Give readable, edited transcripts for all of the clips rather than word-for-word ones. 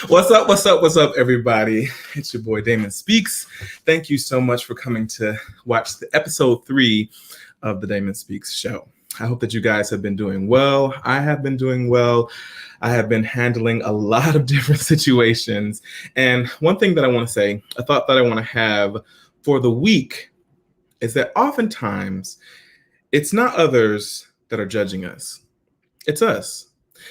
What's up, what's up, what's up, everybody? It's your boy, Damon Speaks. Thank you so much for coming to watch the episode 3 of the Damon Speaks show. I hope that you guys have been doing well. I have been doing well. I have been handling a lot of different situations. And one thing that I want to say, a thought that I want to have for the week is that oftentimes it's not others that are judging us. It's us.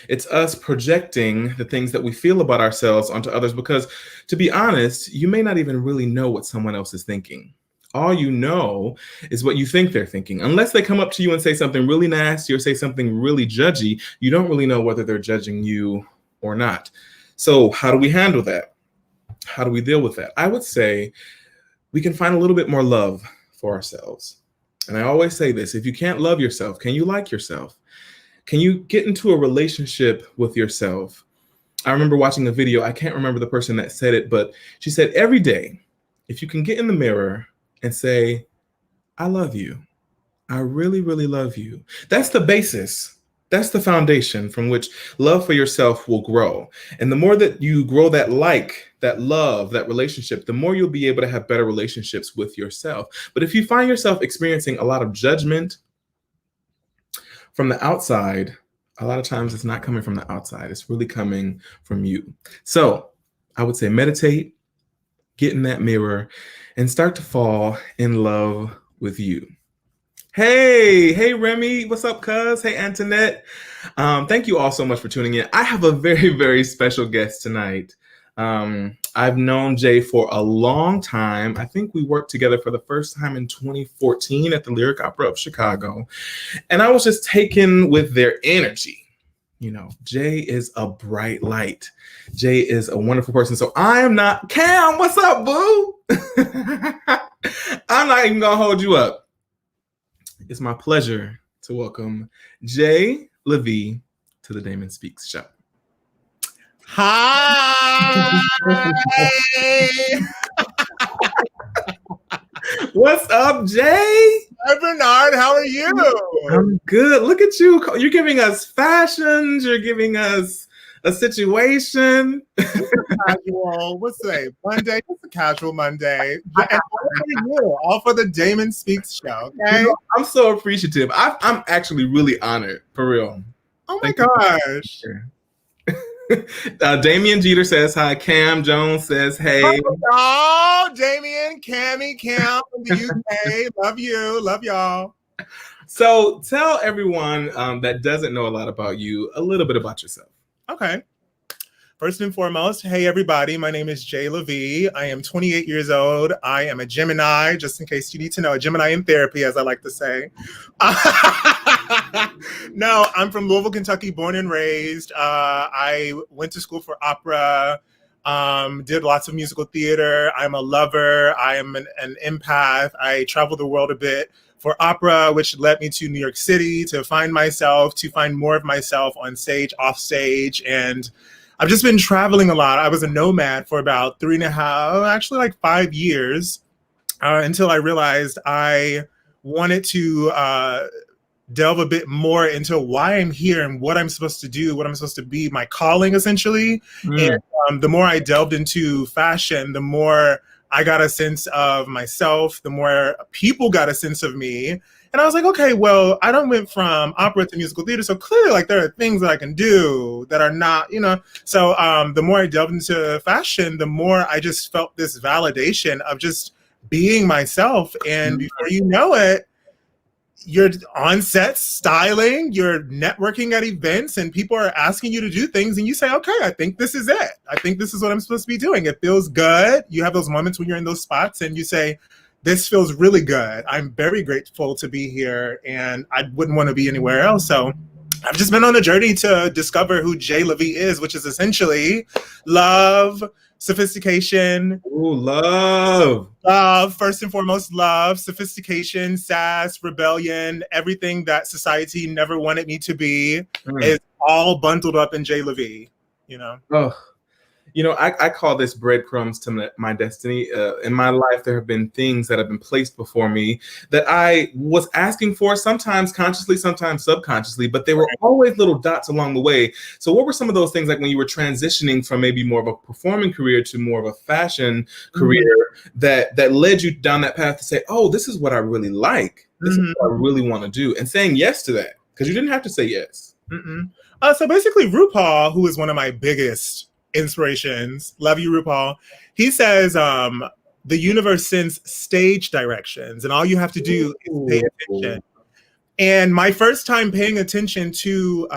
It's us projecting the things that we feel about ourselves onto others because, to be honest, you may not even really know what someone else is thinking. All you know is what you think they're thinking. Unless they come up to you and say something really nasty or say something really judgy, you don't really know whether they're judging you or not. So how do we handle that? How do we deal with that? I would say we can find a little bit more love for ourselves. And I always say this, if you can't love yourself, can you like yourself? Can you get into a relationship with yourself? I remember watching a video, I can't remember the person that said it, but she said every day, if you can get in the mirror and say, I love you, I really, really love you. That's the basis. That's the foundation from which love for yourself will grow. And the more that you grow that that love, that relationship, the more you'll be able to have better relationships with yourself. But if you find yourself experiencing a lot of judgment from the outside, a lot of times it's not coming from the outside. It's really coming from you. So I would say meditate, get in that mirror, and start to fall in love with you. Hey, Remy, what's up, cuz? Hey, Antoinette. Thank you all so much for tuning in. I have a very, very special guest tonight. I've known Jay for a long time. I think we worked together for the first time in 2014 at the Lyric Opera of Chicago. And I was just taken with their energy. You know, Jay is a bright light. Jay is a wonderful person. So I am not, Cam, what's up, boo? I'm not even gonna hold you up. It's my pleasure to welcome J LeVe to the Damon Speaks show. Hi. What's up, Jay? Hi, Bernard. How are you? I'm good. Look at you. You're giving us fashions. You're giving us a situation. Casual. What's today? Monday. It's a casual Monday. And all for you. All for the Damon Speaks show. Okay. You know, I'm so appreciative. I'm actually really honored, for real. Oh my gosh. Damian Jeter says hi. Cam Jones says hey. Oh, Damien, Cammy, Cam from the UK. Love you. Love y'all. So tell everyone that doesn't know a lot about you a little bit about yourself. Okay. First and foremost, hey everybody, my name is J LeVe. I am 28 years old. I am a Gemini, just in case you need to know, a Gemini in therapy, as I like to say. No, I'm from Louisville, Kentucky, born and raised. I went to school for opera, did lots of musical theater. I'm a lover. I am an empath. I travel the world a bit for opera, which led me to New York City to find myself, to find more of myself on stage, off stage, and I've just been traveling a lot. I was a nomad for about 5 years, until I realized I wanted to delve a bit more into why I'm here and what I'm supposed to do, what I'm supposed to be, my calling, essentially. And the more I delved into fashion, the more I got a sense of myself, the more people got a sense of me. And I was like, okay, well, I done went from opera to musical theater. So clearly, like, there are things that I can do that are not, you know. So the more I delved into fashion, the more I just felt this validation of just being myself. And before you know it, you're on set styling, you're networking at events, and people are asking you to do things, and you say, okay, I think this is it. I think this is what I'm supposed to be doing. It feels good. You have those moments when you're in those spots and you say, this feels really good. I'm very grateful to be here, and I wouldn't want to be anywhere else. So I've just been on a journey to discover who J LeVe is, which is essentially love, sophistication. Ooh, love. Love, first and foremost, love, sophistication, sass, rebellion, everything that society never wanted me to be is all bundled up in J LeVe, you know? Oh, you know, I call this breadcrumbs to my destiny. In my life, there have been things that have been placed before me that I was asking for, sometimes consciously, sometimes subconsciously, but they were always little dots along the way. So what were some of those things, like when you were transitioning from maybe more of a performing career to more of a fashion career, that led you down that path to say, oh, this is what I really like. This is what I really want to do. And saying yes to that, because you didn't have to say yes. So basically, RuPaul, who is one of my biggest inspirations, love you, RuPaul. He says the universe sends stage directions, and all you have to do is pay attention. And my first time paying attention to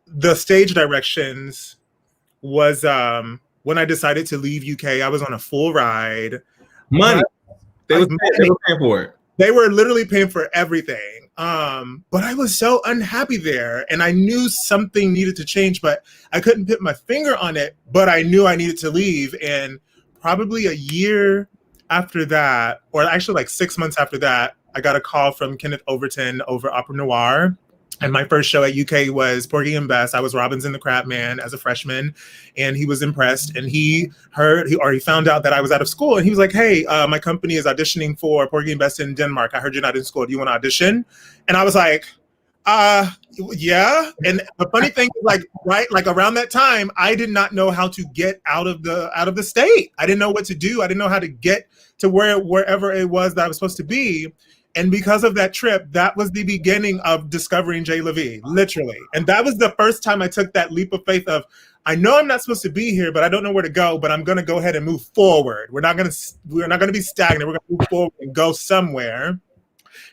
the stage directions was when I decided to leave UK. I was on a full ride. Money. They were paying for it. They were literally paying for everything. But I was so unhappy there, and I knew something needed to change, but I couldn't put my finger on it, but I knew I needed to leave. And probably a year after that, or actually like 6 months after that, I got a call from Kenneth Overton over Opera Noir. And my first show at UK was Porgy Bess. I was Robinson the Crab Man as a freshman, and he was impressed. And he found out that I was out of school, and he was like, "Hey, my company is auditioning for Porgy Bess in Denmark. I heard you're not in school. Do you want to audition?" And I was like, yeah. And the funny thing is, like around that time, I did not know how to get out of the state. I didn't know what to do. I didn't know how to get to wherever it was that I was supposed to be. And because of that trip, that was the beginning of discovering J LeVe, literally. And that was the first time I took that leap of faith of, I know I'm not supposed to be here, but I don't know where to go, but I'm going to go ahead and move forward. We're not going to be stagnant. We're going to move forward and go somewhere.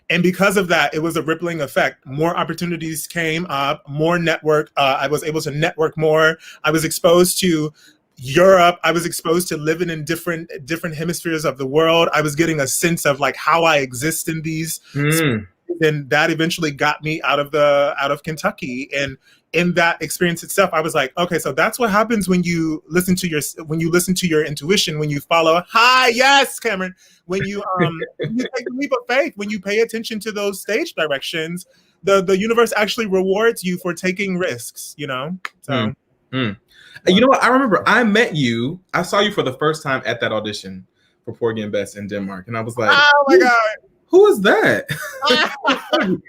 And because of that, it was a rippling effect. More opportunities came up, more network. I was able to network more. I was exposed to Europe. I was exposed to living in different hemispheres of the world. I was getting a sense of like how I exist in these. And that eventually got me out of Kentucky. And in that experience itself, I was like, okay, so that's what happens when you listen to your intuition, when you follow. Hi, yes, Cameron. When you you take the leap of faith, when you pay attention to those stage directions, the universe actually rewards you for taking risks. You know, so. You know what? I remember I saw you for the first time at that audition for Porgy and Bess in Denmark. And I was like, oh my God, who is that?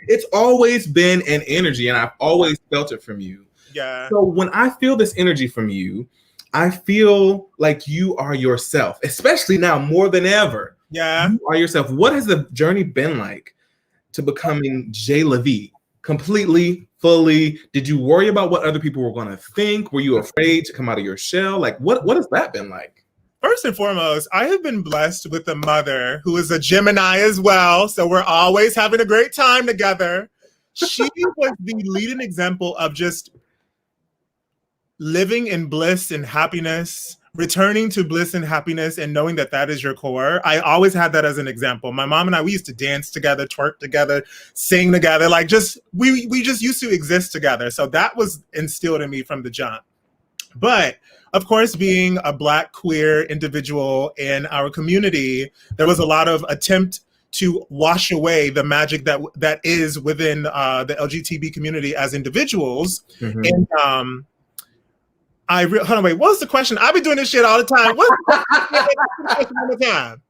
It's always been an energy, and I've always felt it from you. Yeah. So when I feel this energy from you, I feel like you are yourself, especially now more than ever. Yeah. You are yourself. What has the journey been like to becoming J LeVe? Completely, fully? Did you worry about what other people were going to think? Were you afraid to come out of your shell? Like, what has that been like? First and foremost, I have been blessed with a mother who is a Gemini as well. So we're always having a great time together. She was the leading example of just living in bliss and happiness, returning to bliss and happiness, and knowing that that is your core. I always had that as an example. My mom and I, we used to dance together, twerk together, sing together, like we just used to exist together. So that was instilled in me from the jump. But of course, being a Black queer individual in our community, there was a lot of attempt to wash away the magic that is within the LGBT community as individuals. And hold on, wait, what was the question? I've been doing this shit all the time. What's the question?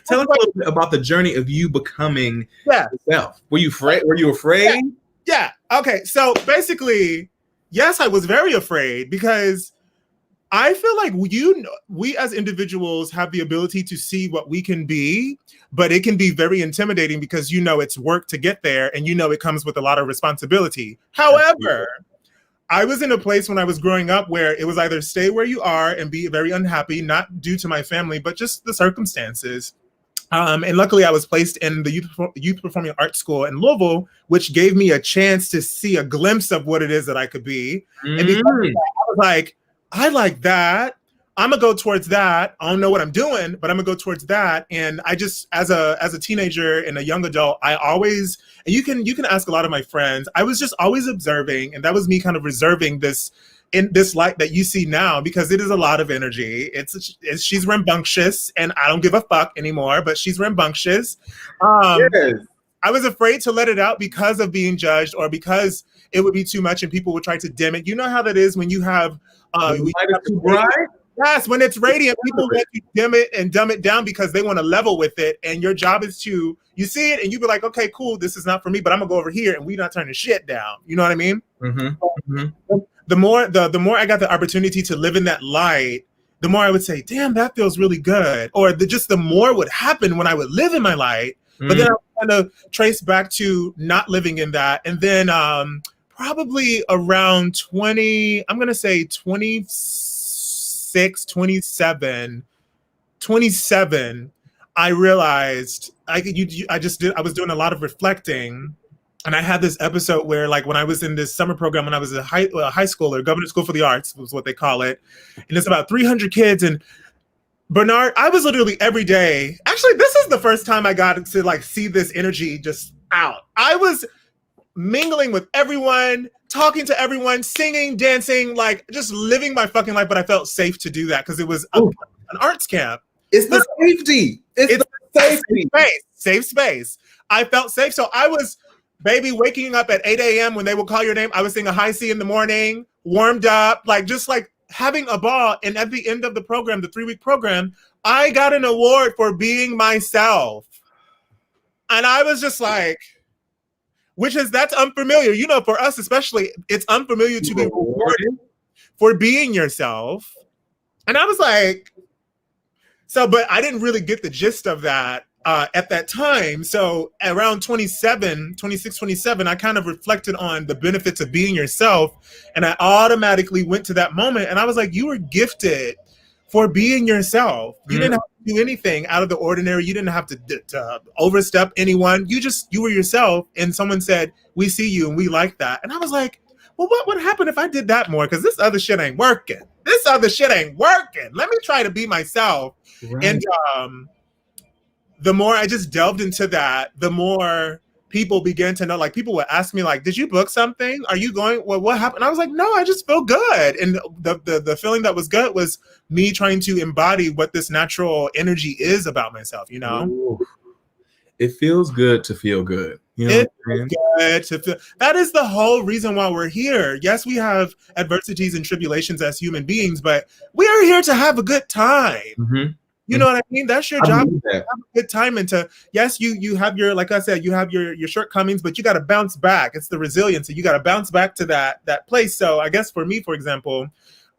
Tell us a little bit about the journey of you becoming yourself. Were you afraid? Yeah. Okay. So basically, yes, I was very afraid because I feel like we as individuals have the ability to see what we can be, but it can be very intimidating because it's work to get there, and it comes with a lot of responsibility. However, I was in a place when I was growing up where it was either stay where you are and be very unhappy, not due to my family, but just the circumstances. And luckily, I was placed in the youth performing arts school in Louisville, which gave me a chance to see a glimpse of what it is that I could be. And because of that, I was like, I like that. I'm gonna go towards that. I don't know what I'm doing, but I'm gonna go towards that. And I just, as a teenager and a young adult, I always, and you can ask a lot of my friends, I was just always observing, and that was me kind of reserving this in this light that you see now, because it is a lot of energy. She's rambunctious, and I don't give a fuck anymore, but she's rambunctious. Yes. I was afraid to let it out because of being judged, or because it would be too much and people would try to dim it. You know how that is when you have too bright? Yes, when it's radiant, people want to dim it and dumb it down because they want to level with it. And your job is to, you see it and you be like, okay, cool, this is not for me, but I'm gonna go over here and we not turning shit down. You know what I mean? The more I got the opportunity to live in that light, the more I would say, damn, that feels really good. Or the more would happen when I would live in my light. But then I would kind of trace back to not living in that. And then probably around 20, I'm gonna say 27, I realized I was doing a lot of reflecting, and I had this episode where, like, when I was in this summer program when I was a high schooler, Government School for the Arts was what they call it, and it's about 300 kids. And Bernard, I was literally every day. Actually, this is the first time I got to like see this energy just out. I was mingling with everyone, talking to everyone, singing, dancing, like just living my fucking life. But I felt safe to do that because it was an arts camp. It's the safety. It's the safety. Safe space. I felt safe. So I was, baby, waking up at 8 a.m. when they would call your name. I was singing a high C in the morning, warmed up, like just like having a ball. And at the end of the program, the 3-week program, I got an award for being myself. And I was just like, that's unfamiliar. You know, for us especially, it's unfamiliar to be rewarded for being yourself. And I was like, but I didn't really get the gist of that at that time. So around 26, 27, I kind of reflected on the benefits of being yourself. And I automatically went to that moment. And I was like, you were gifted for being yourself. You didn't have to do anything out of the ordinary. You didn't have to overstep anyone. You were yourself. And someone said, we see you and we like that. And I was like, well, what would happen if I did that more? Because this other shit ain't working. Let me try to be myself. Right. And the more I just delved into that, the more people began to know. Like, people would ask me, like, did you book something? Are you going? Well, what happened? I was like, no, I just feel good. And the feeling that was good was me trying to embody what this natural energy is about myself, you know? Ooh. It feels good to feel good. You know it feels good to feel. That is the whole reason why we're here. Yes, we have adversities and tribulations as human beings, but we are here to have a good time. You know what I mean? That's your job. To have a good time, and yes, you have your, like I said, you have your shortcomings, but you got to bounce back. It's the resilience. You got to bounce back to that place. So I guess for me, for example,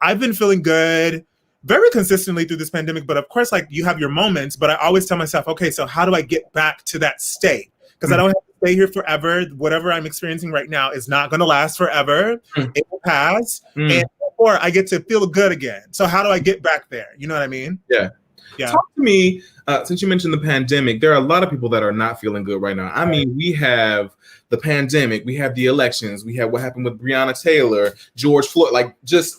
I've been feeling good very consistently through this pandemic, but of course, like, you have your moments, but I always tell myself, okay, so how do I get back to that state? Because I don't have to stay here forever. Whatever I'm experiencing right now is not going to last forever. It will pass. And therefore, I get to feel good again. So how do I get back there? You know what I mean? Yeah. Talk to me, since you mentioned the pandemic, there are a lot of people that are not feeling good right now. I mean, we have the pandemic, we have the elections, we have what happened with Breonna Taylor, George Floyd, like, just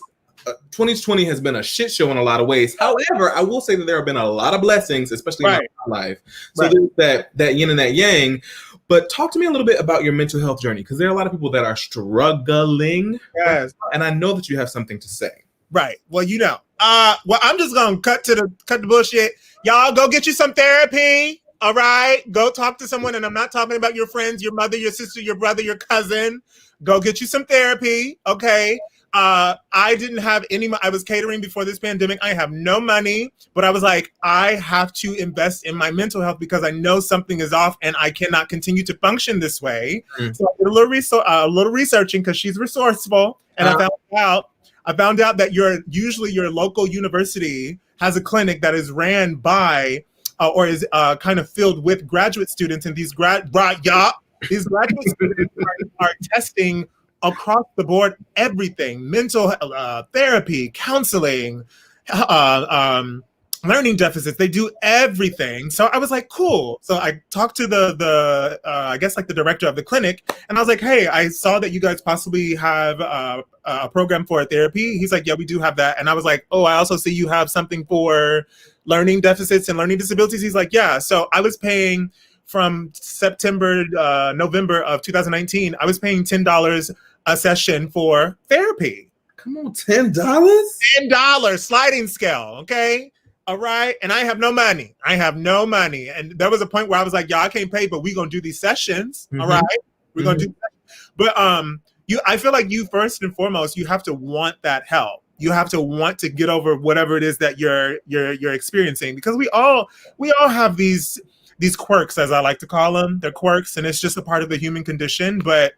2020 has been a shit show in a lot of ways. However, I will say that there have been a lot of blessings, especially in my life. So there's that yin and that yang. But talk to me a little bit about your mental health journey, because there are a lot of people that are struggling. Yes. And I know that you have something to say. Right. Well, you know, well, I'm just going to cut the bullshit. Y'all go get you some therapy. All right. Go talk to someone. And I'm not talking about your friends, your mother, your sister, your brother, your cousin. Go get you some therapy. Okay. I didn't have any, I was catering before this pandemic. I have no money, but I was like, I have to invest in my mental health because I know something is off and I cannot continue to function this way. So I did a little researching, because she's resourceful. And I found out that usually your local university has a clinic that is ran by or is kind of filled with graduate students, and these graduate students are testing across the board everything: mental therapy, counseling, learning deficits. They do everything. So I was like, cool. So I talked to the I guess like the director of the clinic, and I was like, hey, I saw that you guys possibly have a program for therapy. He's like, yeah, we do have that. And I was like, oh, I also see you have something for learning deficits and learning disabilities. He's like, yeah. So I was paying from November of 2019, I was paying $10 a session for therapy. Come on, $10? $10 sliding scale, okay? All right. And I have no money. And there was a point where I was like, yeah, I can't pay, but we're going to do these sessions. All right. We're going to do that. But I feel like you first and foremost, you have to want that help. You have to want to get over whatever it is that you're experiencing, because we all have these quirks, as I like to call them. They're quirks, and it's just a part of the human condition. But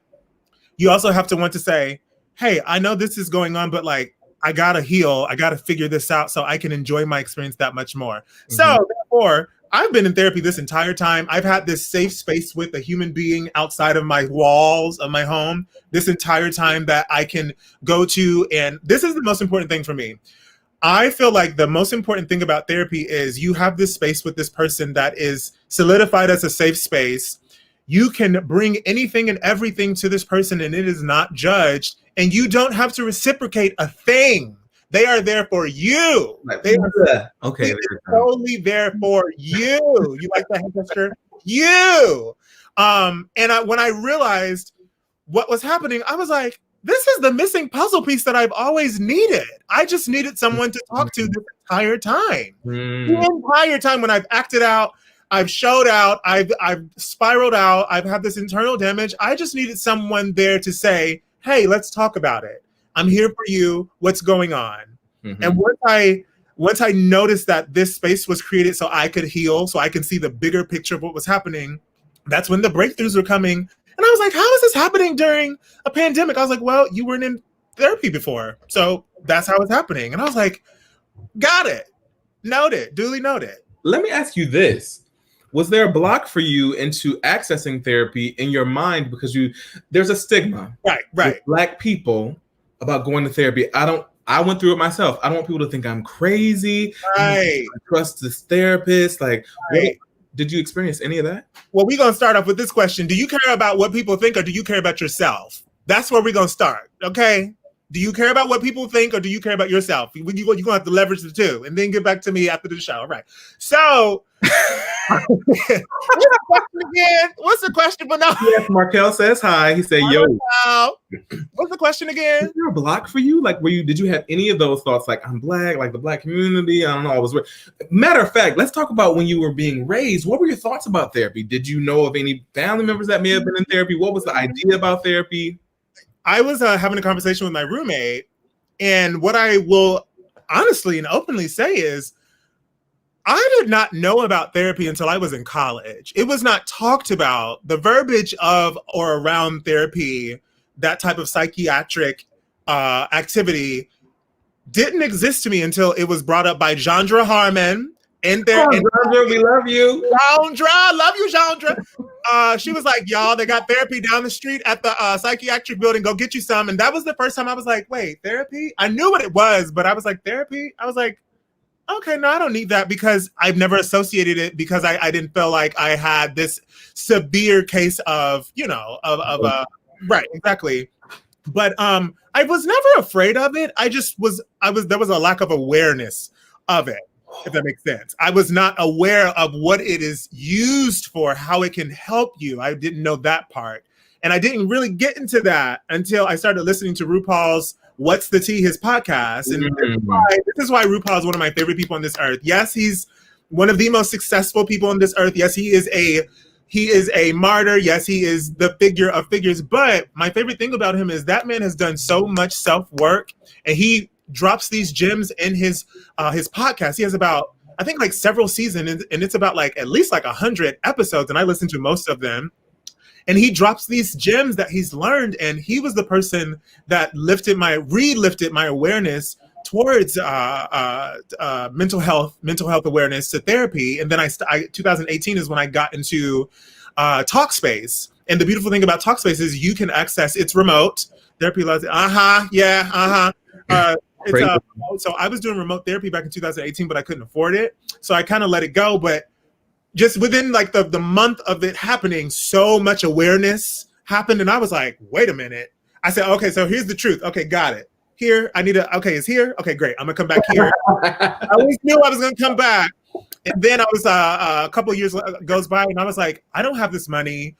you also have to want to say, hey, I know this is going on, but like, I gotta heal. I gotta figure this out so I can enjoy my experience that much more. So therefore, I've been in therapy this entire time. I've had this safe space with a human being outside of my walls of my home this entire time that I can go to. And this is the most important thing for me. I feel like the most important thing about therapy is you have this space with this person that is solidified as a safe space. You can bring anything and everything to this person and it is not judged. And you don't have to reciprocate a thing. They are there for you. They are totally there for you. You like that hand gesture? You. When I realized what was happening, I was like, this is the missing puzzle piece that I've always needed. I just needed someone to talk to the entire time. The entire time when I've acted out, I've showed out, I've spiraled out, I've had this internal damage. I just needed someone there to say, hey, let's talk about it. I'm here for you. What's going on? And once I noticed that this space was created so I could heal, so I can see the bigger picture of what was happening, that's when the breakthroughs were coming. And I was like, how is this happening during a pandemic? I was like, well, you weren't in therapy before. So that's how it's happening. And I was like, got it. Noted. Duly noted. Let me ask you this. Was there a block for you into accessing therapy in your mind because there's a stigma, right, with Black people about going to therapy? I went through it myself. I don't want people to think I'm crazy. Right. I trust this therapist. Like, did you experience any of that? Well, we're going to start off with this question. Do you care about what people think, or do you care about yourself? That's where we're going to start. Okay. Do you care about what people think, or do you care about yourself? You're going to have to leverage the two and then get back to me after the show. All right. So what's the question again? What's the question? But no. Yes, Markel says hi. He said, yo. What's the question again? Was there a block for you? Like, did you have any of those thoughts? Like, I'm Black, like the Black community. I don't know. Matter of fact, let's talk about when you were being raised. What were your thoughts about therapy? Did you know of any family members that may have been in therapy? What was the idea about therapy? I was having a conversation with my roommate, and what I will honestly and openly say is, I did not know about therapy until I was in college. It was not talked about. The verbiage of or around therapy, that type of psychiatric activity, didn't exist to me until it was brought up by Jandra Harmon. Jandra, we love you. Jandra, love you, Jandra. She was like, y'all, they got therapy down the street at the psychiatric building. Go get you some. And that was the first time I was like, wait, therapy? I knew what it was, but I was like, therapy? I was like, okay, no, I don't need that, because I've never associated it, because I didn't feel like I had this severe case of, right, exactly. But I was never afraid of it. There was a lack of awareness of it, if that makes sense. I was not aware of what it is used for, how it can help you. I didn't know that part. And I didn't really get into that until I started listening to RuPaul's What's the Tea, his podcast. And this is why RuPaul is one of my favorite people on this earth. Yes, he's one of the most successful people on this earth. Yes, he is a martyr. Yes, he is the figure of figures. But my favorite thing about him is that man has done so much self-work, and he drops these gems in his podcast. He has about, I think, like several seasons, and it's about like at least like 100 episodes, and I listen to most of them. And he drops these gems that he's learned, and he was the person that re-lifted my awareness towards mental health awareness, to therapy. And then 2018 is when I got into Talkspace. And the beautiful thing about Talkspace is you can access, it's remote. Therapy loves it. It's so I was doing remote therapy back in 2018, but I couldn't afford it. So I kind of let it go. But just within like the month of it happening, so much awareness happened. And I was like, wait a minute. I said, okay, so here's the truth. Okay, got it. Here, I need to, okay, it's here. Okay, great. I'm gonna come back here. I always knew I was gonna come back. And then I was a couple of years goes by and I was like, I don't have this money,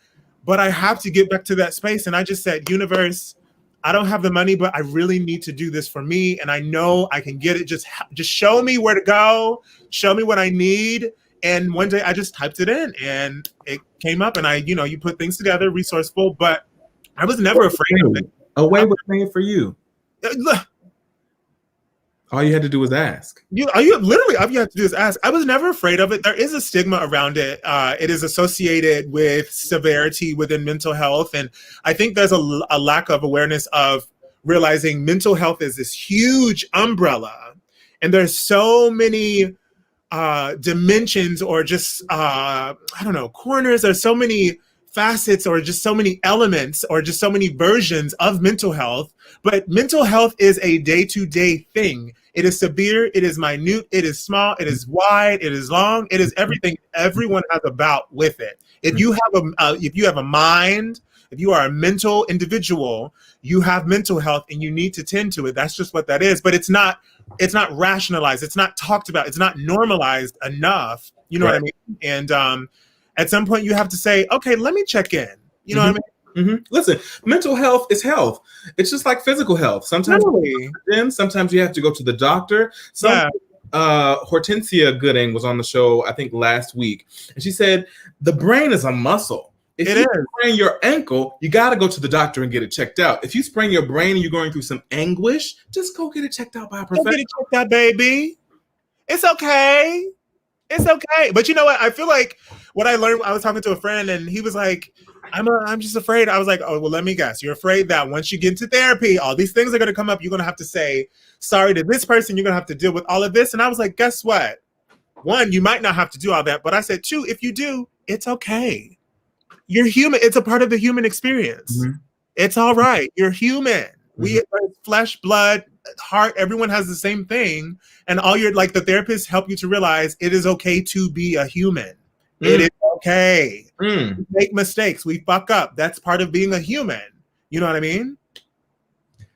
but I have to get back to that space. And I just said, universe, I don't have the money, but I really need to do this for me. And I know I can get it. Just show me where to go. Show me what I need. And one day I just typed it in and it came up and you put things together, resourceful, but I was never afraid of it. A way was made for you. All you had to do was ask. All you have to do is ask. I was never afraid of it. There is a stigma around it. It is associated with severity within mental health. And I think there's a lack of awareness of realizing mental health is this huge umbrella. And there's so many dimensions or just, corners. There's so many facets or just so many elements or just so many versions of mental health. But mental health is a day-to-day thing. It is severe, it is minute, it is small, it is wide, it is long, it is everything everyone has a bout with it. If you have a mind, if you are a mental individual, you have mental health and you need to tend to it. That's just what that is. But it's not rationalized, it's not talked about, it's not normalized enough. You know what I mean? And at some point you have to say, okay, let me check in. You know what I mean? Mm-hmm. Listen, mental health is health. It's just like physical health. Sometimes sometimes you have to go to the doctor. Hortensia Gooding was on the show, I think last week, and she said the brain is a muscle. If you sprain your ankle, you got to go to the doctor and get it checked out. If you sprain your brain and you're going through some anguish, just go get it checked out by a professional. Go get it checked out, baby. It's okay. It's okay. But you know what? I feel like what I learned, I was talking to a friend and he was like, I'm just afraid. I was like, oh, well, let me guess. You're afraid that once you get into therapy, all these things are going to come up. You're going to have to say sorry to this person. You're going to have to deal with all of this. And I was like, guess what? One, you might not have to do all that. But I said, two, if you do, it's okay. You're human. It's a part of the human experience. Mm-hmm. It's all right. You're human. Mm-hmm. We flesh, blood, heart, everyone has the same thing. And all the therapists help you to realize it is okay to be a human. It is okay. We make mistakes. We fuck up. That's part of being a human. You know what I mean?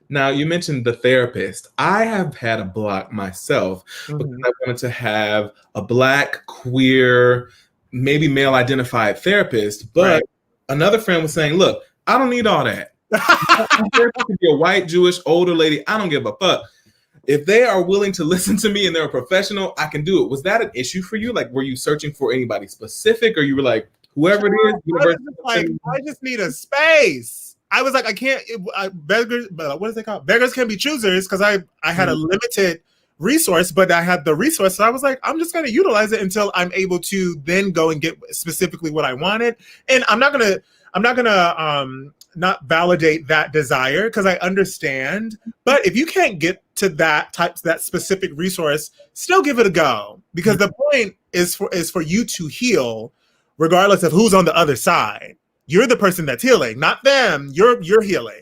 Now, you mentioned the therapist. I have had a block myself because I wanted to have a Black, queer, maybe male-identified therapist. But another friend was saying, look, I don't need all that. It could be a white, Jewish, older lady. I don't give a fuck. If they are willing to listen to me and they're a professional, I can do it. Was that an issue for you? Like, were you searching for anybody specific, or you were like, whoever it is? I just need a space. I was like, I can't. Beggars, what is it called? Beggars can be choosers, because I had a limited resource, but I had the resource. So I was like, I'm just going to utilize it until I'm able to then go and get specifically what I wanted. And I'm not gonna not validate that desire, because I understand. But if you can't get to that specific resource, still give it a go, because the point is for you to heal, regardless of who's on the other side. You're the person that's healing, not them. You're healing.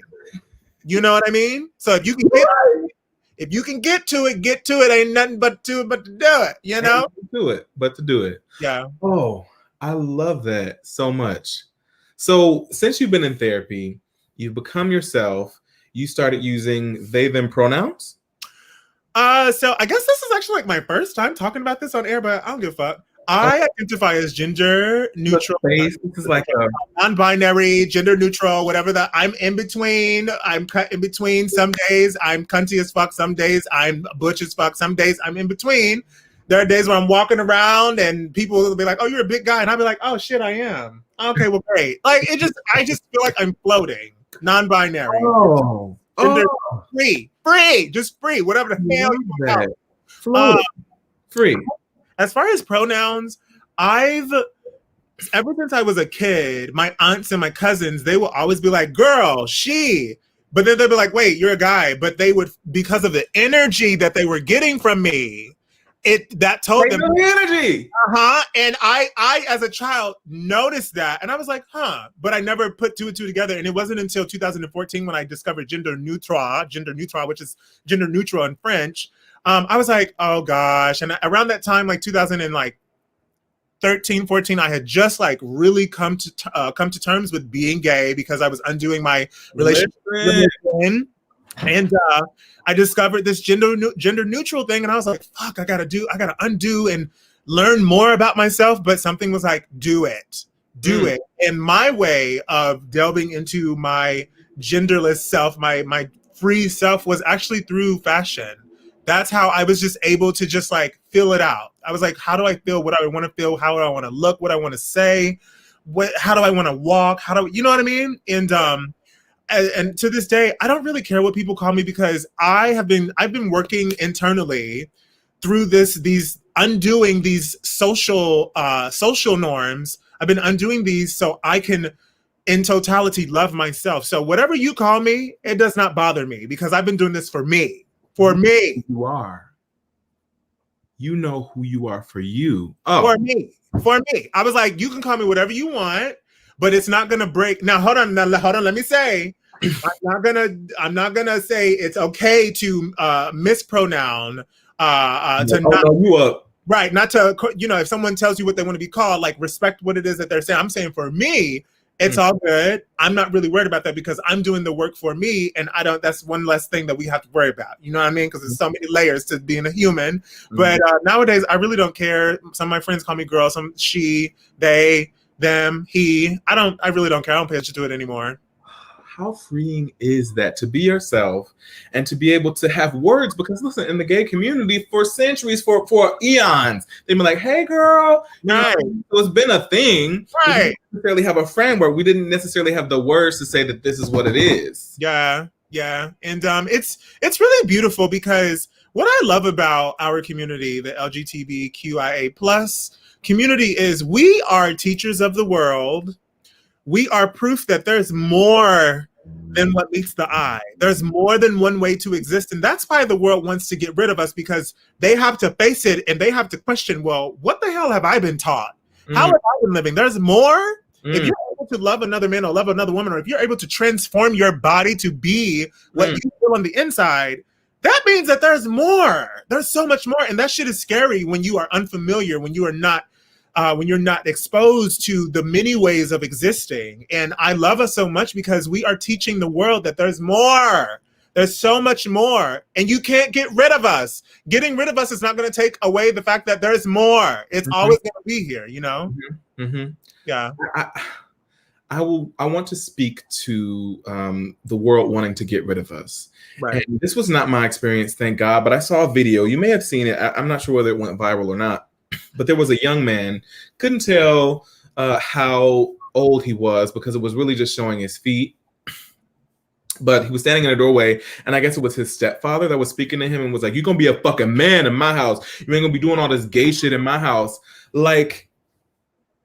You know what I mean? So if you can get to it, ain't nothing but to do it. You know, to do it. Yeah. Oh, I love that so much. So since you've been in therapy, you've become yourself. You started using they, them pronouns. So I guess this is actually like my first time talking about this on air, but I don't give a fuck. I identify as gender neutral. This is like a non-binary, gender neutral, whatever that. I'm in between. I'm cut in between. Some days I'm cunty as fuck. Some days I'm butch as fuck. Some days I'm in between. There are days where I'm walking around and people will be like, "Oh, you're a big guy," and I'll be like, "Oh shit, I am." Okay, well, great. Like I just feel like I'm floating, non-binary. Gender free, just free, whatever the hell you want. Free. As far as pronouns, ever since I was a kid, my aunts and my cousins, they will always be like, girl, she. But then they'll be like, wait, you're a guy. But they would, because of the energy that they were getting from me, that told them the energy. And I as a child noticed that, and I was like, but I never put two and two together. And it wasn't until 2014 when I discovered gender neutral, which is gender neutral in French. I was like, oh gosh. And around that time, like 2013, 14, I had just like really come to terms with being gay because I was undoing my relationship with men. And I discovered this gender neutral thing, and I was like, fuck, I gotta undo and learn more about myself. But something was like, do it. And my way of delving into my genderless self, my free self, was actually through fashion. That's how I was just able to just like feel it out. I was like, how do I feel? What do I want to feel? How do I want to look? What I want to say? How do I want to walk? You know what I mean? And to this day, I don't really care what people call me, because I've been working internally through these undoing these social norms. I've been undoing these so I can, in totality, love myself. So whatever you call me, it does not bother me, because I've been doing this for me. For me. You are. You know who you are for you. Oh. For me. I was like, you can call me whatever you want, but it's not gonna break. Now hold on. Let me say, I'm not gonna say it's okay to mispronoun. To not you up. Right. Not to, if someone tells you what they want to be called, like, respect what it is that they're saying. I'm saying for me, it's all good. I'm not really worried about that, because I'm doing the work for me, and that's one less thing that we have to worry about. You know what I mean? Because there's so many layers to being a human. But nowadays, I really don't care. Some of my friends call me girl, some she, they, them, he. I really don't care. I don't pay attention to it anymore. How freeing is that, to be yourself and to be able to have words? Because listen, in the gay community for centuries, for eons, they've been like, hey girl, right. So it's been a thing. Right. We didn't necessarily have a framework. We didn't necessarily have the words to say that this is what it is. Yeah. And it's really beautiful, because what I love about our community, the LGBTQIA+ community, is we are teachers of the world. We are proof that there's more than what meets the eye. There's more than one way to exist. And that's why the world wants to get rid of us, because they have to face it and they have to question, well, what the hell have I been taught? How have I been living? There's more. If you're able to love another man or love another woman, or if you're able to transform your body to be what you feel on the inside, that means that there's more. There's so much more. And that shit is scary when you are unfamiliar, when you are not when you're not exposed to the many ways of existing. And I love us so much because we are teaching the world that there's more. There's so much more, and you can't get rid of us. Getting rid of us is not going to take away the fact that there's more. It's always going to be here, Yeah. I want to speak to the world wanting to get rid of us. Right. And this was not my experience, thank God, but I saw a video. You may have seen it. I'm not sure whether it went viral or not. But there was a young man, couldn't tell how old he was, because it was really just showing his feet. But he was standing in a doorway, and I guess it was his stepfather that was speaking to him and was like, you're going to be a fucking man in my house. You ain't going to be doing all this gay shit in my house. Like,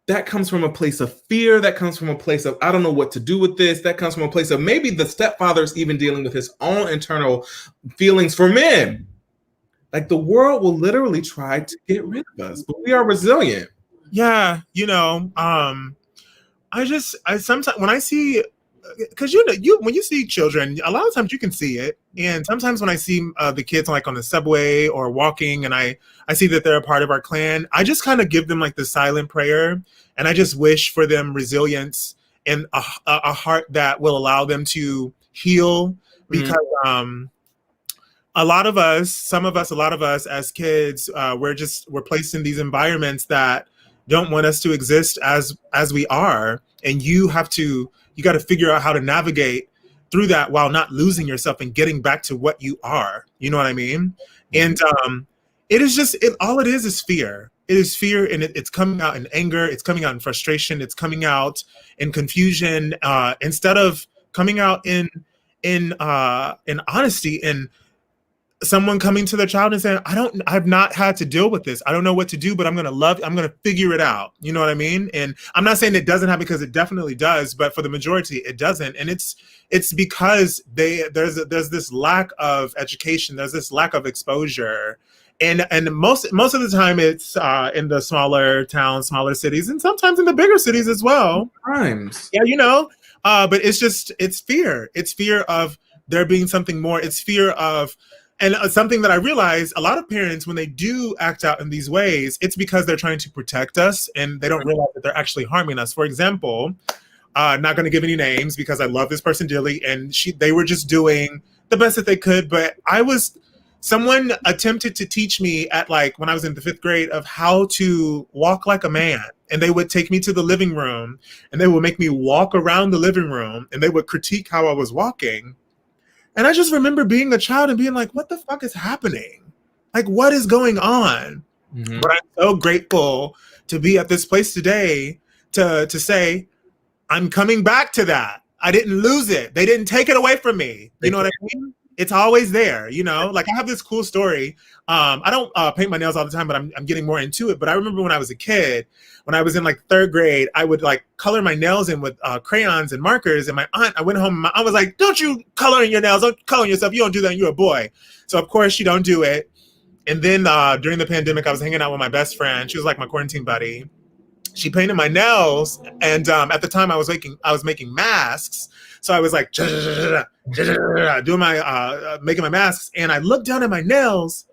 that comes from a place of fear. That comes from a place of, I don't know what to do with this. That comes from a place of maybe the stepfather is even dealing with his own internal feelings for men. Like, the world will literally try to get rid of us, but we are resilient. Yeah, I sometimes when I see, because when you see children, a lot of times you can see it, and sometimes when I see the kids like on the subway or walking, and I see that they're a part of our clan, I just kind of give them like the silent prayer, and I just wish for them resilience and a heart that will allow them to heal, because a lot of us as kids, we're placed in these environments that don't want us to exist as we are. And you got to figure out how to navigate through that while not losing yourself and getting back to what you are. You know what I mean? And it is all it is fear. It is fear, and it's coming out in anger. It's coming out in frustration. It's coming out in confusion, instead of coming out in honesty, and someone coming to their child and saying, I've not had to deal with this. I don't know what to do, but I'm going to figure it out. You know what I mean? And I'm not saying it doesn't happen, because it definitely does, but for the majority, it doesn't. And it's because there's this lack of education. There's this lack of exposure. And most of the time it's in the smaller towns, smaller cities, and sometimes in the bigger cities as well. Times. Yeah, but it's fear. It's fear of there being something more. It's fear of, and something that I realize a lot of parents, when they do act out in these ways, it's because they're trying to protect us and they don't realize that they're actually harming us. For example, not going to give any names because I love this person dearly, and they were just doing the best that they could. But someone attempted to teach me at when I was in the 5th grade of how to walk like a man. And they would take me to the living room and they would make me walk around the living room and they would critique how I was walking. And I just remember being a child and being like, what the fuck is happening? Like, what is going on? Mm-hmm. But I'm so grateful to be at this place today to say, I'm coming back to that. I didn't lose it. They didn't take it away from me. You know what I mean? It's always there, I have this cool story. I don't paint my nails all the time, but I'm getting more into it. But I remember when I was a kid, when I was in 3rd grade, I would color my nails in with crayons and markers. And I went home and my aunt was like, don't you color in your nails, don't color in yourself. You don't do that, you're a boy. So of course she don't do it. And then during the pandemic, I was hanging out with my best friend. She was like my quarantine buddy. She painted my nails. And at the time I was making masks. So I was doing making my masks, and I looked down at my nails,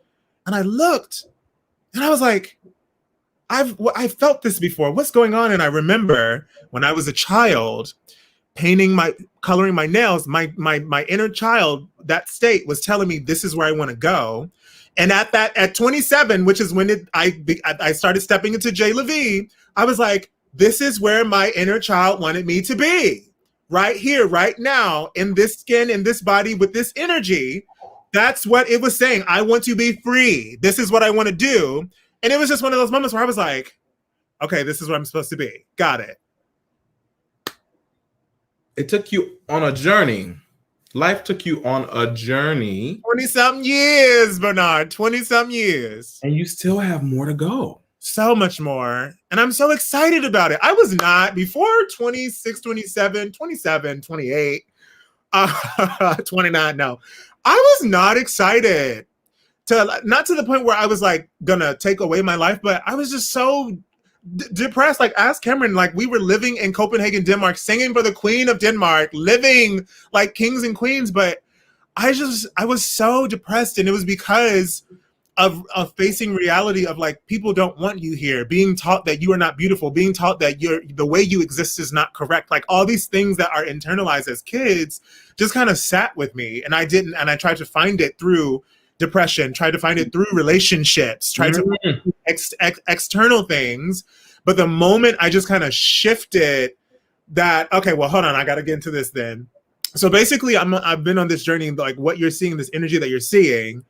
and I looked, and I was like, I've felt this before. What's going on? And I remember when I was a child, coloring my nails, my inner child, that state was telling me this is where I want to go. And at 27, which is when I started stepping into J LeVe, I was like, this is where my inner child wanted me to be. Right here, right now, in this skin, in this body, with this energy. That's what it was saying. I want to be free. This is what I want to do. And it was just one of those moments where I was like, okay, this is where I'm supposed to be. Got it. It took you on a journey. Life took you on a journey. 20-something years, Bernard. 20-something years. And you still have more to go. So much more. And I'm so excited about it. I was not before 26, 27, 27, 28, 29. No, I was not excited not to the point where I was gonna take away my life, but I was just so depressed. Ask Cameron, we were living in Copenhagen, Denmark, singing for the Queen of Denmark, living like kings and queens. But I was so depressed. And it was because of facing reality of people don't want you here, being taught that you are not beautiful, being taught that the way you exist is not correct. All these things that are internalized as kids just kind of sat with me, and I tried to find it through depression, tried to find it through relationships, tried to find external things. But the moment I just kind of shifted that, okay, well, hold on, I got to get into this then. So basically I've been on this journey, what you're seeing, this energy that you're seeing,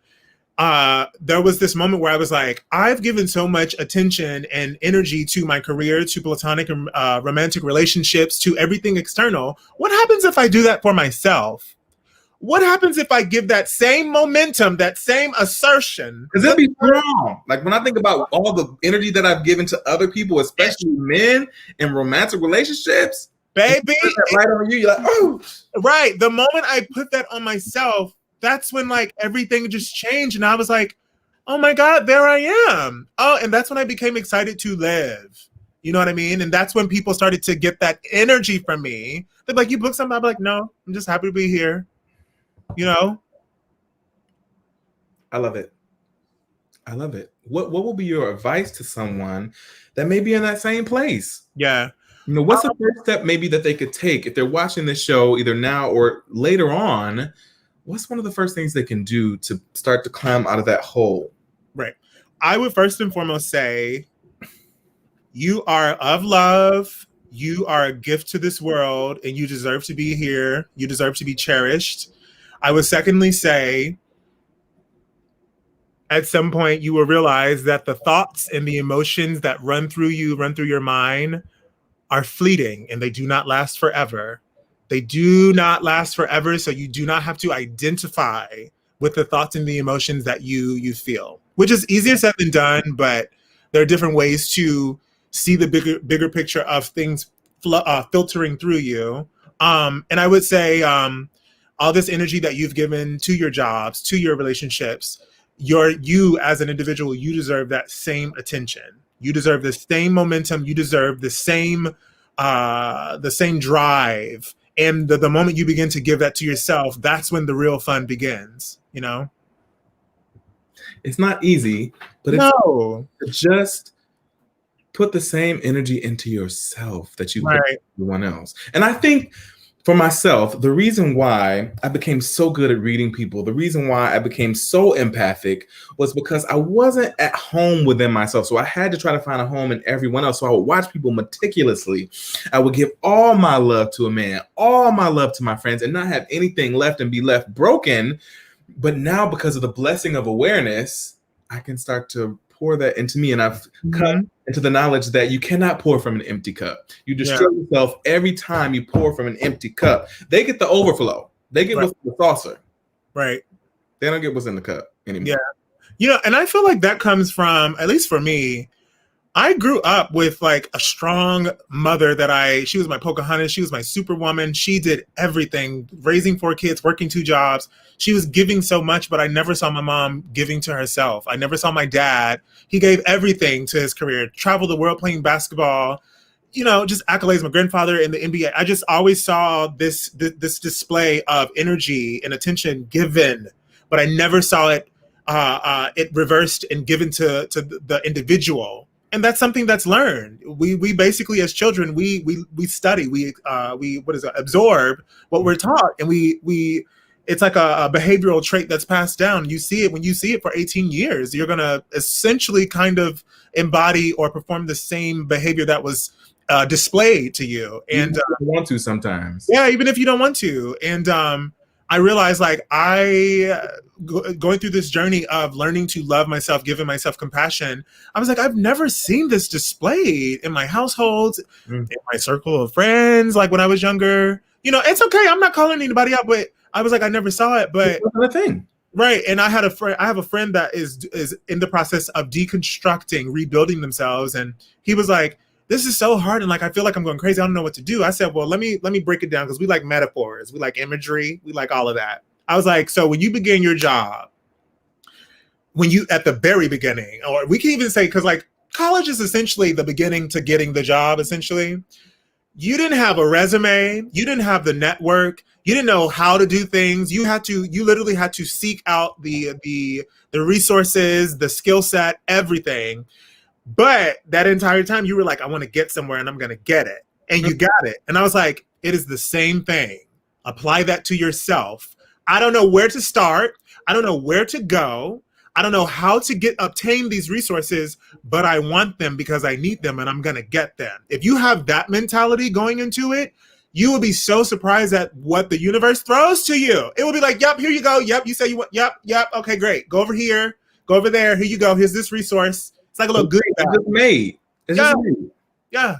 there was this moment where I was like, I've given so much attention and energy to my career, to platonic and romantic relationships, to everything external. What happens if I do that for myself? What happens if I give that same momentum, that same assertion? Because it'd be wrong. When I think about all the energy that I've given to other people, especially men in romantic relationships, baby, right on you, you're like, oh, right. The moment I put that on myself, that's when everything just changed. And I was like, oh my God, there I am. Oh, and that's when I became excited to live. You know what I mean? And that's when people started to get that energy from me. They're like, you booked something? I'm like, no, I'm just happy to be here. I love it. I love it. What will be your advice to someone that may be in that same place? Yeah. What's the first step maybe that they could take if they're watching this show either now or later on? What's one of the first things they can do to start to climb out of that hole? Right. I would first and foremost say, you are of love. You are a gift to this world, and you deserve to be here. You deserve to be cherished. I would secondly say, at some point, you will realize that the thoughts and the emotions that run through your mind, are fleeting, and they do not last forever. They do not last forever, so you do not have to identify with the thoughts and the emotions that you feel, which is easier said than done, but there are different ways to see the bigger picture of things filtering through you. And I would say all this energy that you've given to your jobs, to your relationships, you as an individual, you deserve that same attention. You deserve the same momentum. You deserve the same drive. And the moment you begin to give that to yourself, that's when the real fun begins, you know? It's not easy, but no. It's just put the same energy into yourself that you put into everyone else. And I think for myself, the reason why I became so good at reading people, the reason why I became so empathic was because I wasn't at home within myself. So I had to try to find a home in everyone else. So I would watch people meticulously. I would give all my love to a man, all my love to my friends, and not have anything left and be left broken. But now, because of the blessing of awareness, I can start to pour that into me. And I've come into the knowledge that you cannot pour from an empty cup. You destroy yourself every time you pour from an empty cup. They get the overflow. They get what's in the saucer. Right. They don't get what's in the cup anymore. Yeah. You know, and I feel like that comes from, at least for me, I grew up with like a strong mother she was my Pocahontas. She was my superwoman. She did everything, raising 4 kids, working 2 jobs. She was giving so much, but I never saw my mom giving to herself. I never saw my dad. He gave everything to his career, traveled the world playing basketball, you know, just accolades. My grandfather in the NBA. I just always saw this display of energy and attention given, but I never saw it reversed and given to the individual. And that's something that's learned. We basically, as children, we study, we absorb what we're taught, and we it's like a behavioral trait that's passed down. You see it when you see it for 18 years, you're gonna essentially kind of embody or perform the same behavior that was displayed to you. And you don't want to sometimes. Yeah, even if you don't want to. And I realized, like, going through this journey of learning to love myself, giving myself compassion, I was like, I've never seen this displayed in my household, in my circle of friends, like when I was younger. You know, it's okay. I'm not calling anybody out, but I was like, I never saw it. But it's a thing. Right. And I have a friend that is in the process of deconstructing, rebuilding themselves. And he was like, this is so hard. And like, I feel like I'm going crazy. I don't know what to do. I said, well, let me break it down, because we like metaphors. We like imagery. We like all of that. I was like, so when you begin your job, at the very beginning, or we can even say, because like college is essentially the beginning to getting the job, essentially. You didn't have a resume. You didn't have the network. You didn't know how to do things. You literally had to seek out the resources, the skill set, everything. But that entire time you were like, I want to get somewhere and I'm going to get it. And you got it. And I was like, it is the same thing. Apply that to yourself. I don't know where to start. I don't know where to go. I don't know how to obtain these resources, but I want them because I need them and I'm going to get them. If you have that mentality going into it, you will be so surprised at what the universe throws to you. It will be like, yep, here you go. Yep, you say you want, yep. Okay, great. Go over here. Go over there. Here you go. Here's this resource. It's like a little goodie bag. It's just made. It's just made. Yeah.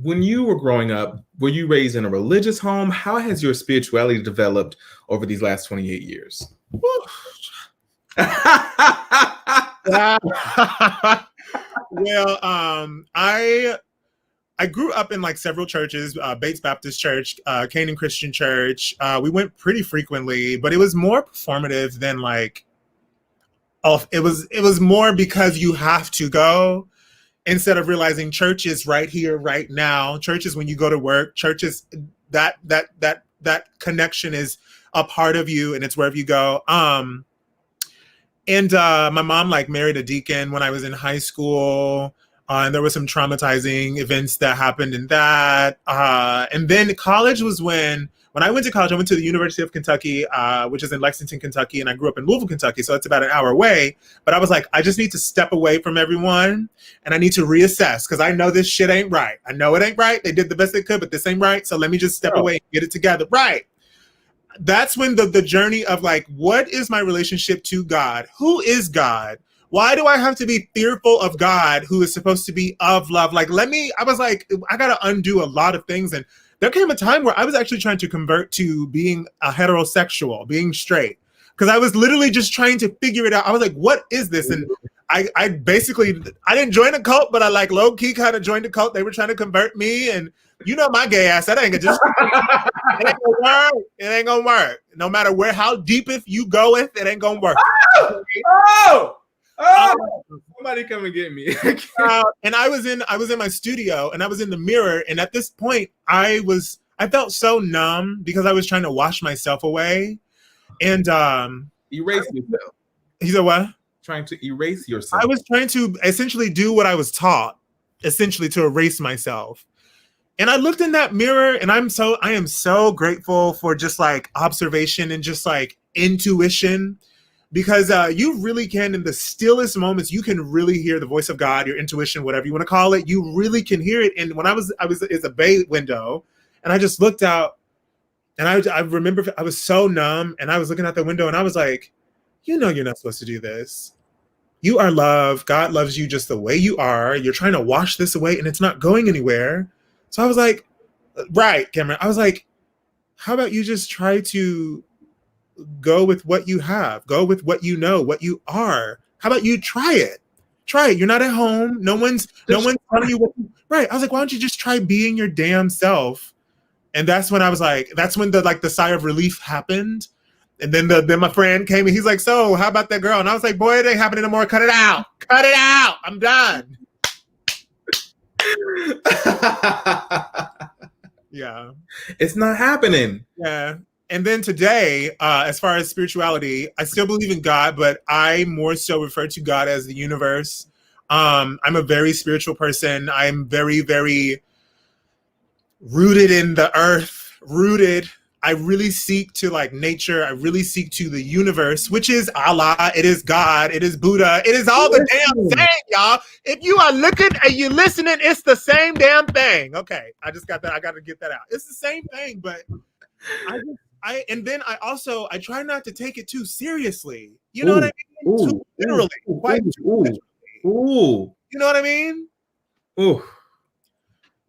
When you were growing up, were you raised in a religious home? How has your spirituality developed over these last 28 years? Well, I grew up in like several churches, Bates Baptist Church, Canaan Christian Church. We went pretty frequently, but it was more performative than like, it was more because you have to go, instead of realizing church is right here, right now. Church is when you go to work. Church is that connection is a part of you, and it's wherever you go. And my mom like married a deacon when I was in high school. And there were some traumatizing events that happened in that. And then college was when I went to college, I went to the University of Kentucky, which is in Lexington, Kentucky. And I grew up in Louisville, Kentucky. So it's about an hour away. But I was like, I just need to step away from everyone. And I need to reassess, because I know this shit ain't right. I know it ain't right. They did the best they could, but this ain't right. So let me just step away and get it together. Right. That's when the journey of like, what is my relationship to God? Who is God? Why do I have to be fearful of God, who is supposed to be of love? Like, I was like, I got to undo a lot of things. And there came a time where I was actually trying to convert to being a heterosexual, being straight, because I was literally just trying to figure it out. I was like, what is this? And I basically, I didn't join a cult, but I like low key kind of joined a cult. They were trying to convert me, and You know my gay ass. That ain't gonna just. It ain't gonna work. It ain't gonna work. No matter how deep if you go with, it ain't gonna work. Somebody come and get me. And I was in my studio, and I was in the mirror, and at this point, I felt so numb because I was trying to wash myself away, and erase yourself. He said what? Trying to erase yourself. I was trying to essentially do what I was taught, essentially to erase myself. And I looked in that mirror, and I am so grateful for just like observation and just like intuition, because you really can, in the stillest moments, you can really hear the voice of God, your intuition, whatever you want to call it. You really can hear it. And when it's a bay window, and I just looked out, and I remember I was so numb, and I was looking out the window, and I was like, you know, you're not supposed to do this. You are loved. God loves you just the way you are. You're trying to wash this away, and it's not going anywhere. So I was like, right, Cameron. I was like, how about you just try to go with what you have, go with what you know, what you are. How about you try it? Try it. You're not at home. No one's telling you what. Right. I was like, why don't you just try being your damn self? And that's when I was like, that's when the sigh of relief happened. And then my friend came and he's like, so how about that girl? And I was like, boy, it ain't happening anymore. Cut it out. Cut it out. I'm done. Yeah. It's not happening. Yeah. And then today, as far as spirituality, I still believe in God, but I more so refer to God as the universe. I'm a very spiritual person. I'm very, very rooted in the earth, I really seek to like nature. I really seek to the universe, which is Allah. It is God. It is Buddha. It is all the damn thing, y'all. If you are looking and you're listening, it's the same damn thing. Okay, I just got that. I got to get that out. It's the same thing, but and then I try not to take it too seriously. You know what I mean? Too literally, quite too literally. You know what I mean? Ooh.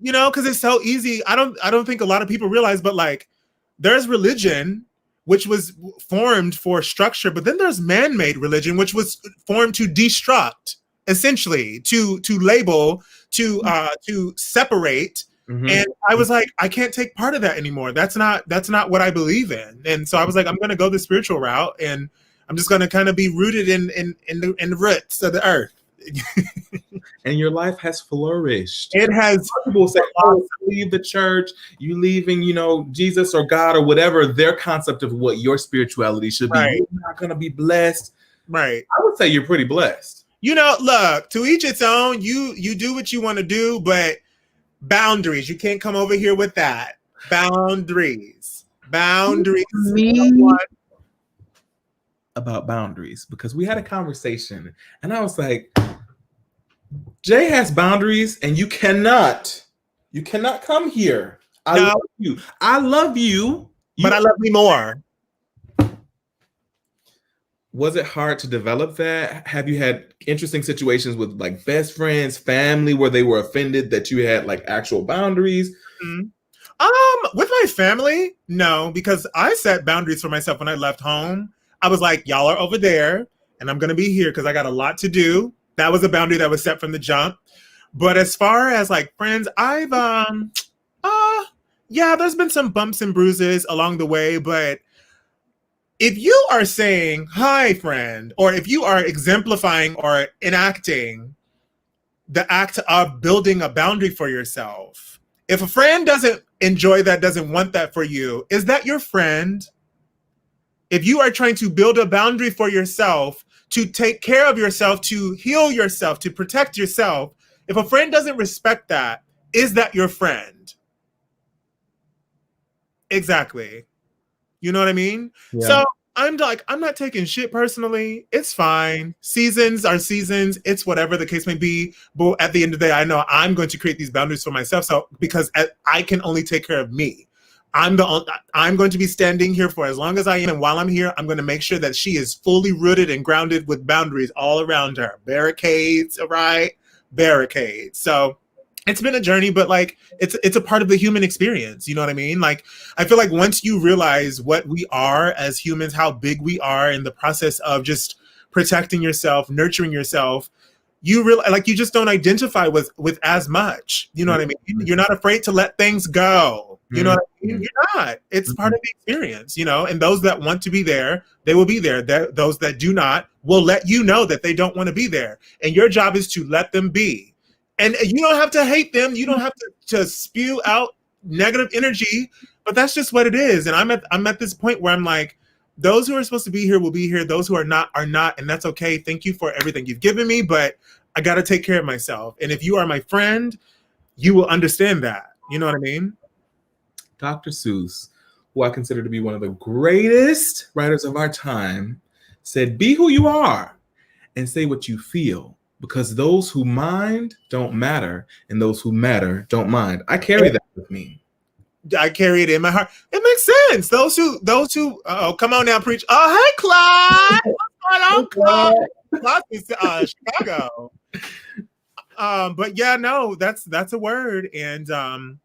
You know, because it's so easy. I don't think a lot of people realize, but like, there's religion, which was formed for structure, but then there's man-made religion, which was formed to destruct, essentially, to label, to separate. Mm-hmm. And I was like, I can't take part of that anymore. That's not what I believe in. And so I was like, I'm going to go the spiritual route, and I'm just going to kind of be rooted in the roots of the earth. And your life has flourished. It has. People say, oh, leave the church, you leaving, Jesus or God or whatever, their concept of what your spirituality should be. Right. You're not going to be blessed. Right. I would say you're pretty blessed. Look, to each its own. You do what you want to do, but boundaries. You can't come over here with that. Boundaries. About boundaries, because we had a conversation and I was like, Jay has boundaries and you cannot come here. I love you, but I love me more. Was it hard to develop that? Have you had interesting situations with like best friends, family, where they were offended that you had like actual boundaries? Mm-hmm. With my family, no, because I set boundaries for myself when I left home. I was like, y'all are over there and I'm going to be here because I got a lot to do. That was a boundary that was set from the jump. But as far as like friends, I've, there's been some bumps and bruises along the way. But if you are saying, hi, friend, or if you are exemplifying or enacting the act of building a boundary for yourself, if a friend doesn't enjoy that, doesn't want that for you, is that your friend? If you are trying to build a boundary for yourself, to take care of yourself, to heal yourself, to protect yourself, if a friend doesn't respect that, is that your friend? Exactly. You know what I mean? Yeah. So I'm not taking shit personally. It's fine. Seasons are seasons. It's whatever the case may be. But at the end of the day, I know I'm going to create these boundaries for myself. So because I can only take care of me. I'm going to be standing here for as long as I am. And while I'm here, I'm going to make sure that she is fully rooted and grounded with boundaries all around her. Barricades, right? Barricades. So it's been a journey, but like it's a part of the human experience. You know what I mean? Like, I feel like once you realize what we are as humans, how big we are in the process of just protecting yourself, nurturing yourself, you really like, you just don't identify with as much. You know what I mean? You're not afraid to let things go. You know what I mean? You're not. It's part of the experience, you know, and those that want to be there, they will be there. Those that do not will let you know that they don't want to be there. And your job is to let them be. And you don't have to hate them. You don't have to spew out negative energy, but that's just what it is. And I'm at this point where I'm like, those who are supposed to be here will be here. Those who are not, and that's okay. Thank you for everything you've given me, but I got to take care of myself. And if you are my friend, you will understand that. You know what I mean? Dr. Seuss, who I consider to be one of the greatest writers of our time, said, "Be who you are and say what you feel, because those who mind don't matter, and those who matter don't mind." I carry that with me. I carry it in my heart. It makes sense. Those who, oh, come on now, preach. Oh, hey, Clyde. What's going on, Clyde? Clyde is Chicago. But yeah, no, that's a word. And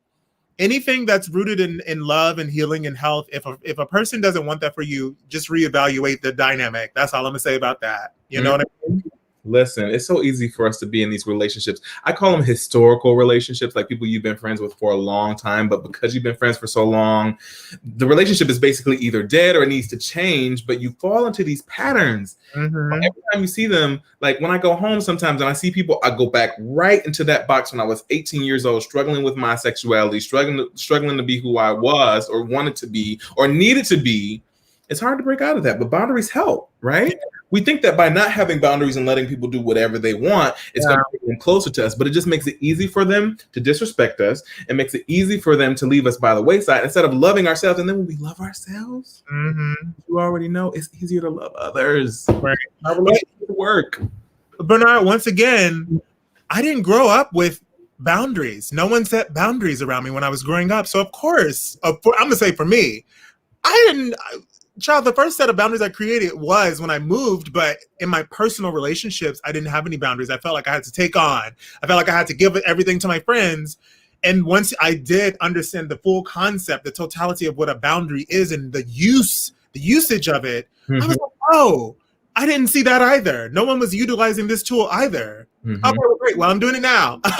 anything that's rooted in love and healing and health, if a person doesn't want that for you, just reevaluate the dynamic. That's all I'm gonna say about that. You know what I mean? Listen, it's so easy for us to be in these relationships. I call them historical relationships, like people you've been friends with for a long time, but because you've been friends for so long, the relationship is basically either dead or it needs to change, but you fall into these patterns. Every time you see them, like when I go home sometimes and I see people, I go back right into that box when I was 18 years old, struggling with my sexuality, struggling to be who I was or wanted to be or needed to be. It's hard to break out of that, but boundaries help, right? We think that by not having boundaries and letting people do whatever they want, it's going to bring them closer to us, but it just makes it easy for them to disrespect us. It makes it easy for them to leave us by the wayside instead of loving ourselves. And then when we love ourselves, you already know it's easier to love others. Right. Our relationship work. Bernard, once again, I didn't grow up with boundaries. No one set boundaries around me when I was growing up. So of course, I'm going to say for me, the first set of boundaries I created was when I moved, but in my personal relationships, I didn't have any boundaries. I felt like I had to take on. I felt like I had to give everything to my friends. And once I did understand the full concept, the totality of what a boundary is and the usage of it, I was like, oh, I didn't see that either. No one was utilizing this tool either. Oh, great. Well, I'm doing it now. It's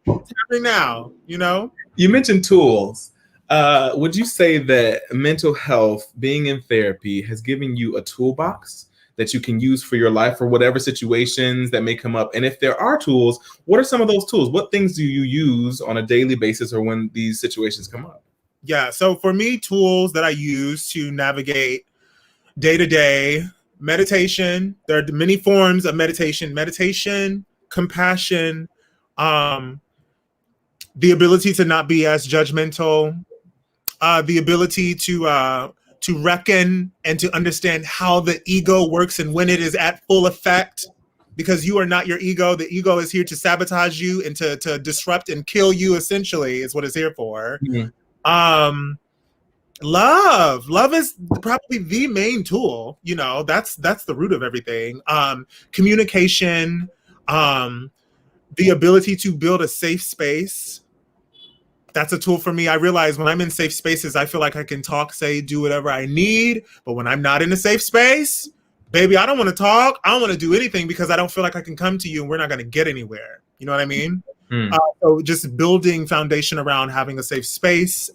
happening now, you know? You mentioned tools. Would you say that mental health, being in therapy, has given you a toolbox that you can use for your life for whatever situations that may come up? And if there are tools, what are some of those tools? What things do you use on a daily basis or when these situations come up? Yeah, so for me, tools that I use to navigate day-to-day, meditation. There are many forms of meditation. Meditation, compassion, the ability to not be as judgmental, the ability to reckon and to understand how the ego works and when it is at full effect, because you are not your ego. The ego is here to sabotage you and to disrupt and kill you, essentially, is what it's here for. Love is probably the main tool. You know, that's the root of everything. Communication, the ability to build a safe space. That's a tool for me. I realize when I'm in safe spaces, I feel like I can talk, say, do whatever I need. But when I'm not in a safe space, baby, I don't want to talk. I don't want to do anything because I don't feel like I can come to you and we're not going to get anywhere. You know what I mean? So just building foundation around having a safe space.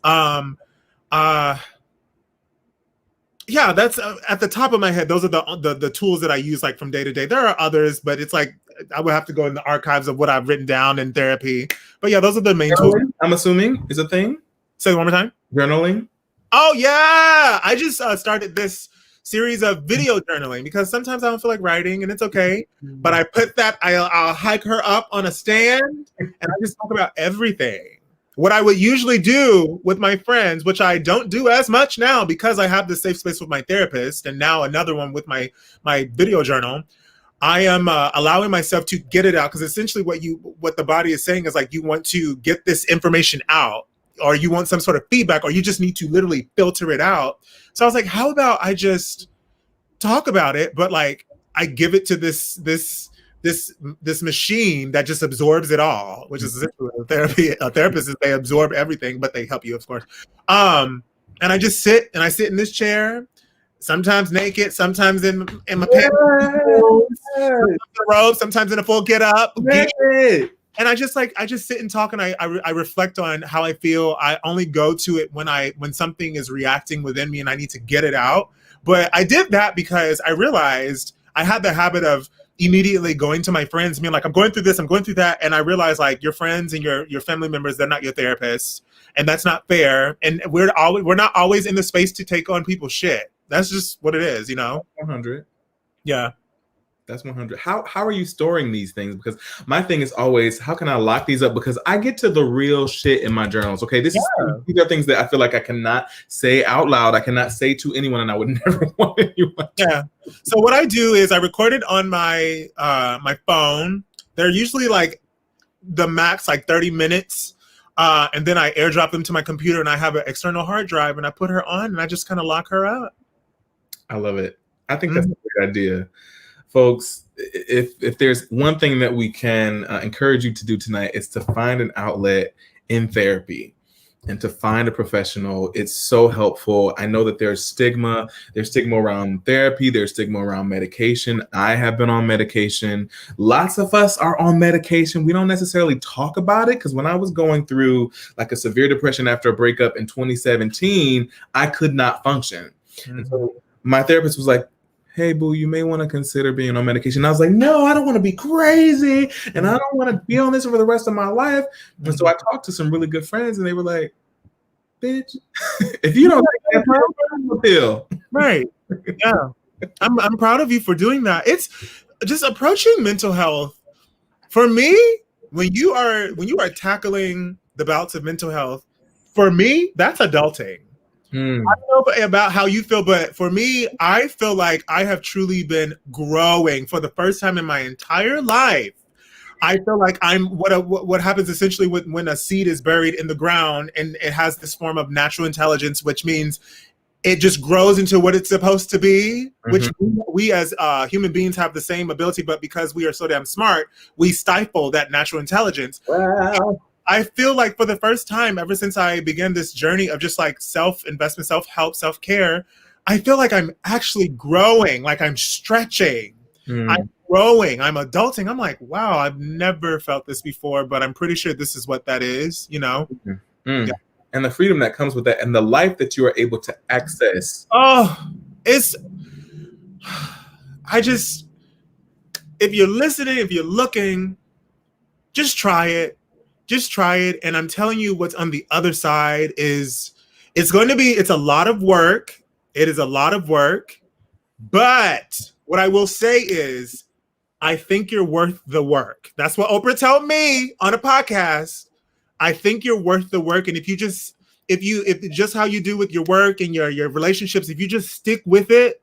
Yeah, that's at the top of my head. Those are the tools that I use like from day to day. There are others, but it's like I would have to go in the archives of what I've written down in therapy. But yeah, those are the main tools. I'm assuming is a thing. Say it one more time. Journaling. Oh yeah, I just started this series of video journaling because sometimes I don't feel like writing, and it's okay. But I put that I'll hike her up on a stand, and I just talk about everything. What I would usually do with my friends, which I don't do as much now because I have this safe space with my therapist and now another one with my video journal, I am allowing myself to get it out, because essentially what the body is saying is like you want to get this information out, or you want some sort of feedback, or you just need to literally filter it out. So I was like, how about I just talk about it, but like I give it to this machine that just absorbs it all, which is essentially a therapist is they absorb everything, but they help you, of course. And I just sit in this chair, sometimes naked, sometimes in my pants, sometimes in a robe, sometimes in a full get up. And I just sit and talk, and I reflect on how I feel. I only go to it when something is reacting within me and I need to get it out. But I did that because I realized I had the habit of immediately going to my friends, being like, I'm going through this, I'm going through that. And I realized, like, your friends and your family members, they're not your therapists. And that's not fair. And we're not always in the space to take on people's shit. That's just what it is, 100. Yeah. That's 100. How are you storing these things? Because my thing is always, how can I lock these up? Because I get to the real shit in my journals. Okay, these are things that I feel like I cannot say out loud. I cannot say to anyone, and I would never want anyone. Yeah. So what I do is I record it on my my phone. They're usually like the max, like 30 minutes. And then I airdrop them to my computer, and I have an external hard drive, and I put her on, and I just kind of lock her up. I love it. I think that's a great idea. Folks, if there's one thing that we can encourage you to do tonight, is to find an outlet in therapy and to find a professional. It's so helpful. I know that there's stigma. There's stigma around therapy. There's stigma around medication. I have been on medication. Lots of us are on medication. We don't necessarily talk about it, because when I was going through like a severe depression after a breakup in 2017, I could not function. And so my therapist was like, hey, boo, you may want to consider being on medication. I was like, no, I don't want to be crazy, and I don't want to be on this for the rest of my life. And so I talked to some really good friends, and they were like, bitch, if you don't take that pill. Right. Yeah. I'm proud of you for doing that. It's just approaching mental health. For me, when you are tackling the bouts of mental health, for me, that's adulting. I don't know about how you feel, but for me, I feel like I have truly been growing for the first time in my entire life. I feel like I'm what happens essentially when a seed is buried in the ground, and it has this form of natural intelligence, which means it just grows into what it's supposed to be, which we as human beings have the same ability, but because we are so damn smart, we stifle that natural intelligence. Wow. I feel like for the first time ever since I began this journey of just like self-investment, self-help, self-care, I feel like I'm actually growing, like I'm stretching. I'm growing, I'm adulting. I'm like, wow, I've never felt this before, but I'm pretty sure this is what that is, Yeah. And the freedom that comes with that, and the life that you are able to access. Oh, if you're listening, if you're looking, just try it. Just try it. And I'm telling you, what's on the other side is it's a lot of work. It is a lot of work. But what I will say is, I think you're worth the work. That's what Oprah told me on a podcast. I think you're worth the work. And if just how you do with your work and your relationships, if you just stick with it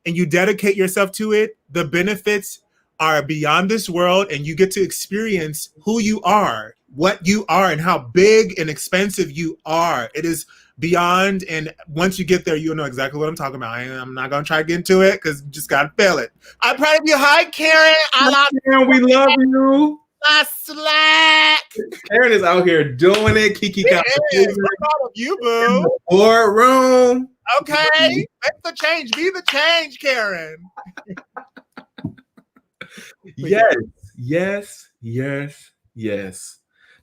and you dedicate yourself to it, the benefits are beyond this world, and you get to experience who you are, what you are, and how big and expensive you are. It is beyond, and once you get there, you'll know exactly what I'm talking about. I'm not going to try to get into it because you just got to feel it. I'm proud of you. Hi, Karen. We love you. I slack. Karen is out here doing it. Kiki got I'm proud of you, boo. Boardroom. Okay. Make the change. Be the change, Karen. Yes.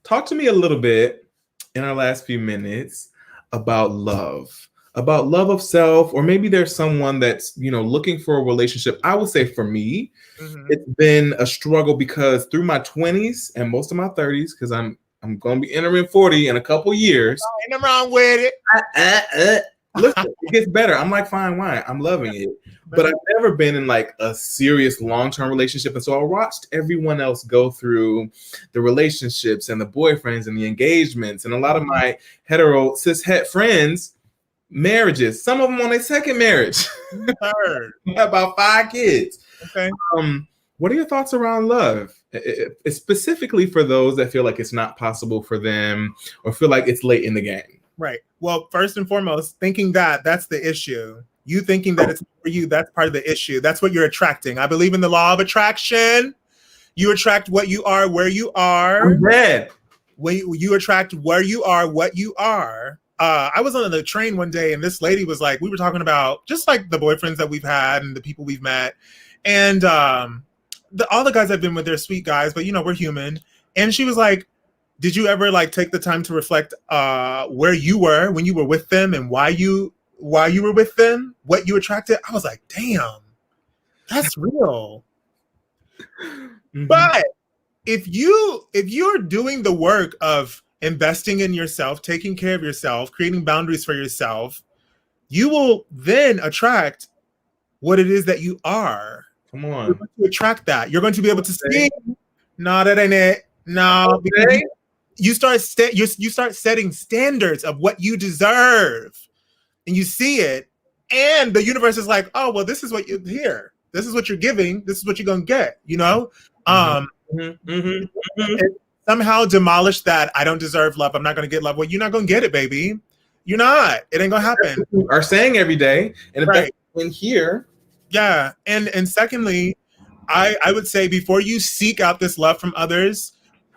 Talk to me a little bit in our last few minutes about love of self, or maybe there's someone that's, looking for a relationship. I would say for me, it's been a struggle, because through my 20s and most of my 30s, because I'm going to be entering 40 in a couple years. Ain't nothing wrong with it. Listen, it gets better. I'm like fine wine. I'm loving it. But I've never been in like a serious long-term relationship. And so I watched everyone else go through the relationships and the boyfriends and the engagements. And a lot of my hetero cis het friends, marriages, some of them on their second marriage. About 5 kids. Okay. What are your thoughts around love? Specifically for those that feel like it's not possible for them, or feel like it's late in the game. Right. Well, first and foremost, thinking that's the issue. You thinking that it's for you, that's part of the issue. That's what you're attracting. I believe in the law of attraction. You attract what you are, where you are. I'm dead. You attract where you are, what you are. I was on the train one day and this lady was like, we were talking about just like the boyfriends that we've had and the people we've met. And all the guys I've been with, they're sweet guys, but you know, we're human. And she was like, did you ever like take the time to reflect where you were when you were with them and why you were with them, what you attracted? I was like, damn, that's real. Mm-hmm. But if you're doing the work of investing in yourself, taking care of yourself, creating boundaries for yourself, you will then attract what it is that you are. Come on. You're going to attract that. You're going to be able to see, no, that ain't it. No, because you start setting standards of what you deserve, and you see it, and the universe is like, oh, well, this is what you're here. This is what you're giving. This is what you're gonna get. You know, somehow demolish that. I don't deserve love. I'm not gonna get love. Well, you're not gonna get it, baby. You're not. It ain't gonna happen. You are saying every day, and if in here, yeah. And secondly, I would say before you seek out this love from others,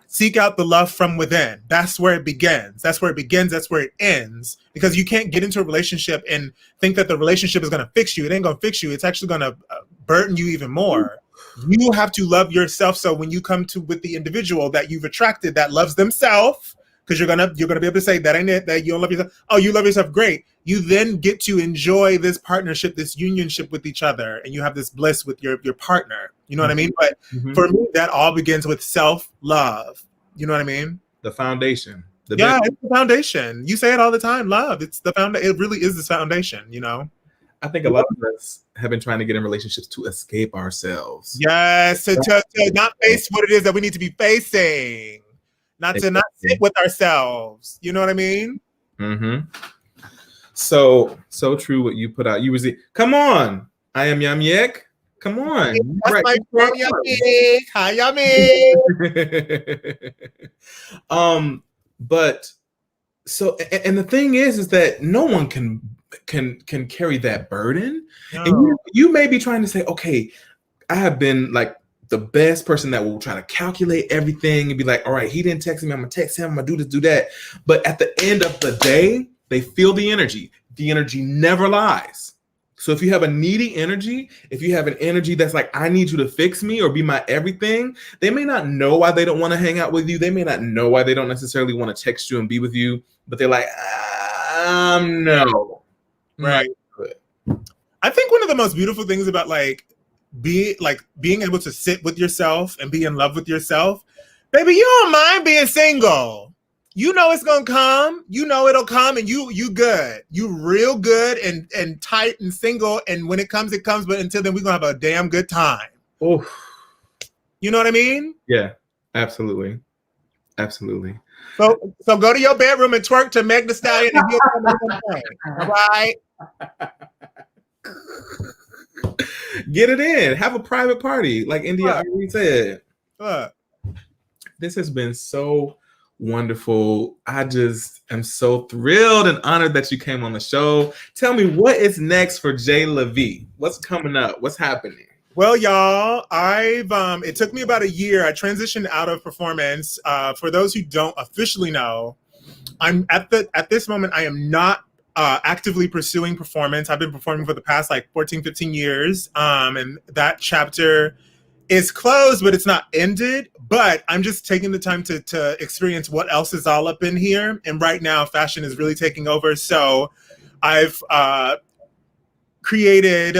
seek out the love from within. That's where it begins. That's where it begins. That's where it ends. Because you can't get into a relationship and think that the relationship is going to fix you. It ain't going to fix you. It's actually going to burden you even more. You have to love yourself. So when you come to with the individual that you've attracted that loves themselves, because you're gonna be able to say that ain't it, that you don't love yourself. Oh, you love yourself, great. You then get to enjoy this partnership, this unionship with each other, and you have this bliss with your partner. You know what I mean? But for me, that all begins with self-love. You know what I mean? The foundation. It's the foundation. You say it all the time. Love. It's the foundation. It really is the foundation. You know. I think a lot of us have been trying to get in relationships to escape ourselves. Yes, to not face what it is that we need to be facing. Not to not sit with ourselves. You know what I mean? Mm-hmm. So true what you put out. You was come on. I am Yam Yek. Come on. That's right. My Yummy. Hi, Yummy. But so, and the thing is that no one can carry that burden. No. And you may be trying to say, okay, I have been like the best person that will try to calculate everything and be like, all right, he didn't text me, I'm gonna text him, I'm gonna do this, do that. But at the end of the day, they feel the energy. The energy never lies. So if you have a needy energy, if you have an energy that's like, I need you to fix me or be my everything, they may not know why they don't want to hang out with you. They may not know why they don't necessarily want to text you and be with you, but they're like, no. Right. I think one of the most beautiful things about being able to sit with yourself and be in love with yourself, baby, you don't mind being single. You know it's gonna come. You know it'll come, and you good. You real good and tight and single. And when it comes, it comes. But until then, we're gonna have a damn good time. Oh, you know what I mean? Yeah, absolutely. So go to your bedroom and twerk to Meg Thee Stallion, and you'll come in. All right. Get it in. Have a private party, like India already said. This has been so wonderful. I just am so thrilled and honored that you came on the show. Tell me, what is next for J LeVe? What's coming up? What's happening? Well, y'all, it took me about a year. I transitioned out of performance. For those who don't officially know, I'm at this moment, I am not actively pursuing performance. I've been performing for the past 14, 15 years. And that chapter is closed, but it's not ended. But I'm just taking the time to experience what else is all up in here. And right now, fashion is really taking over. So I've created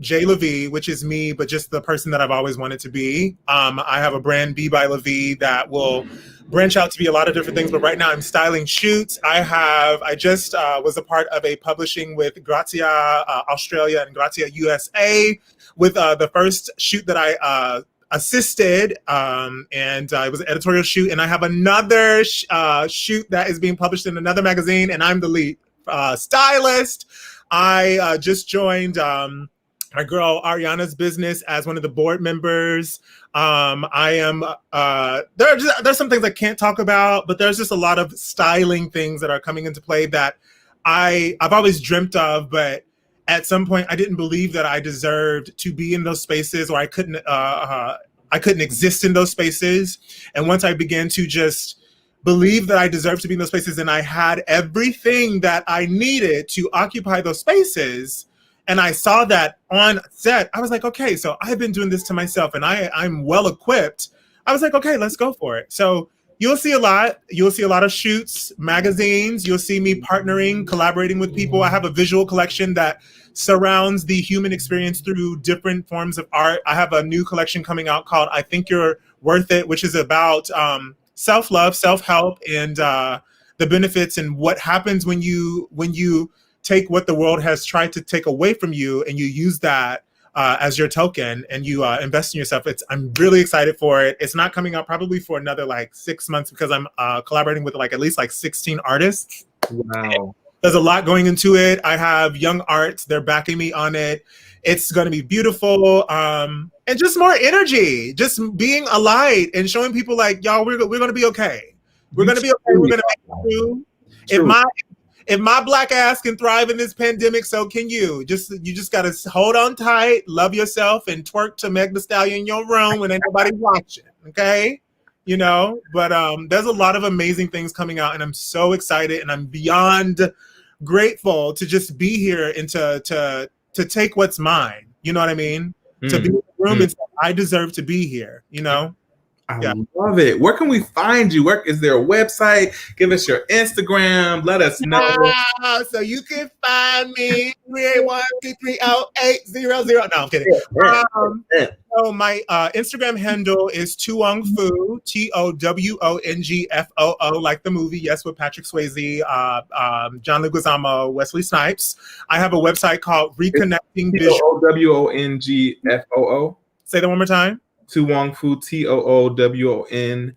J LeVe, which is me, but just the person that I've always wanted to be. I have a brand, Be by LuhVee, that will branch out to be a lot of different things. But right now I'm styling shoots. I just was a part of a publishing with Grazia Australia and Grazia USA with the first shoot that I assisted, and it was an editorial shoot. And I have another shoot that is being published in another magazine, and I'm the lead stylist. I just joined our girl Ariana's business as one of the board members. I am there's some things I can't talk about, but there's just a lot of styling things that are coming into play that I've always dreamt of, but at some point I didn't believe that I deserved to be in those spaces, or I couldn't exist in those spaces. And once I began to just believed that I deserved to be in those spaces, and I had everything that I needed to occupy those spaces. And I saw that on set. I was like, okay, so I've been doing this to myself, and I'm well equipped. I was like, okay, let's go for it. So you'll see a lot. You'll see a lot of shoots, magazines. You'll see me partnering, collaborating with people. I have a visual collection that surrounds the human experience through different forms of art. I have a new collection coming out called I Think You're Worth It, which is about self-love, self-help, and the benefits and what happens when you take what the world has tried to take away from you and you use that as your token and you invest in yourself. I'm really excited for it. It's not coming out probably for another like 6 months because I'm collaborating with like at least like 16 artists. Wow. There's a lot going into it. I have young arts. They're backing me on it. It's going to be beautiful. And just more energy, just being a light and showing people like, y'all, we're going to be okay. We're going to be okay. We're going to make it through. If my black ass can thrive in this pandemic, so can you. You just got to hold on tight, love yourself, and twerk to Meg Thee Stallion in your room when ain't nobody watching, okay? You know, but there's a lot of amazing things coming out, and I'm so excited, and I'm beyond grateful to just be here and to take what's mine. You know what I mean? To be in the room and say, I deserve to be here, you know? I love it. Where can we find you? Where is there a website? Give us your Instagram. Let us know. So you can find me 381-230-800. No, I'm kidding. So my Instagram handle is Towongfoo, TOWONGFOO, like the movie, yes, with Patrick Swayze, John Leguizamo, Wesley Snipes. I have a website called Reconnecting Visual. TOWONGFOO. Say that one more time. Towongfoo, TOOWONG.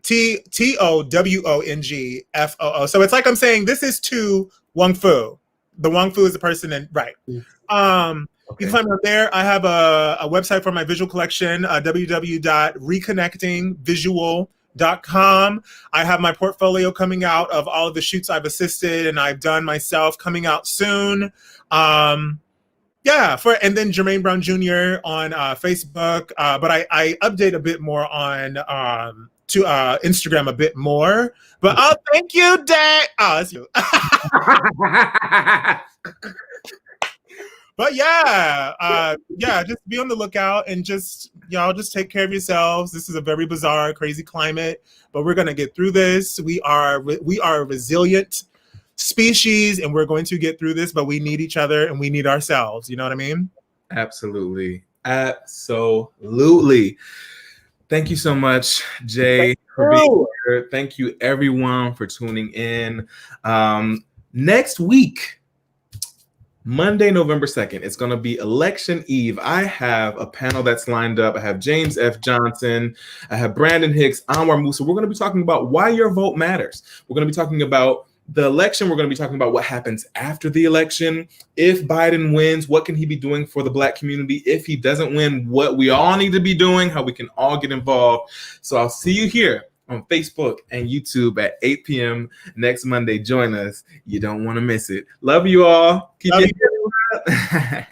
TOWONGFOO. So it's like I'm saying this is To Wong Fu. The Wong Fu is the person, and right. You can find me out there. I have a website for my visual collection, www.reconnectingvisual.com. I have my portfolio coming out of all of the shoots I've assisted and I've done myself coming out soon. And then Jermaine Brown Jr. on Facebook, but I update a bit more on to Instagram a bit more. But thank you, Dad. It's you. But just be on the lookout and y'all just take care of yourselves. This is a very bizarre, crazy climate, but we're gonna get through this. We are a resilient species and we're going to get through this, but we need each other and we need ourselves. You know what I mean? Absolutely. Thank you so much, Jay, for being here. Thank you everyone for tuning in. Next week, Monday, November 2nd, it's going to be election eve. I have a panel that's lined up. I have James F. Johnson. I have Brandon Hicks, Anwar Musa. We're going to be talking about why your vote matters. We're going to be talking about the election. We're going to be talking about what happens after the election. If Biden wins, what can he be doing for the Black community? If he doesn't win, what we all need to be doing, how we can all get involved. So I'll see you here on Facebook and YouTube at 8 p.m. next Monday. Join us. You don't want to miss it. Love you all. Keep your head up.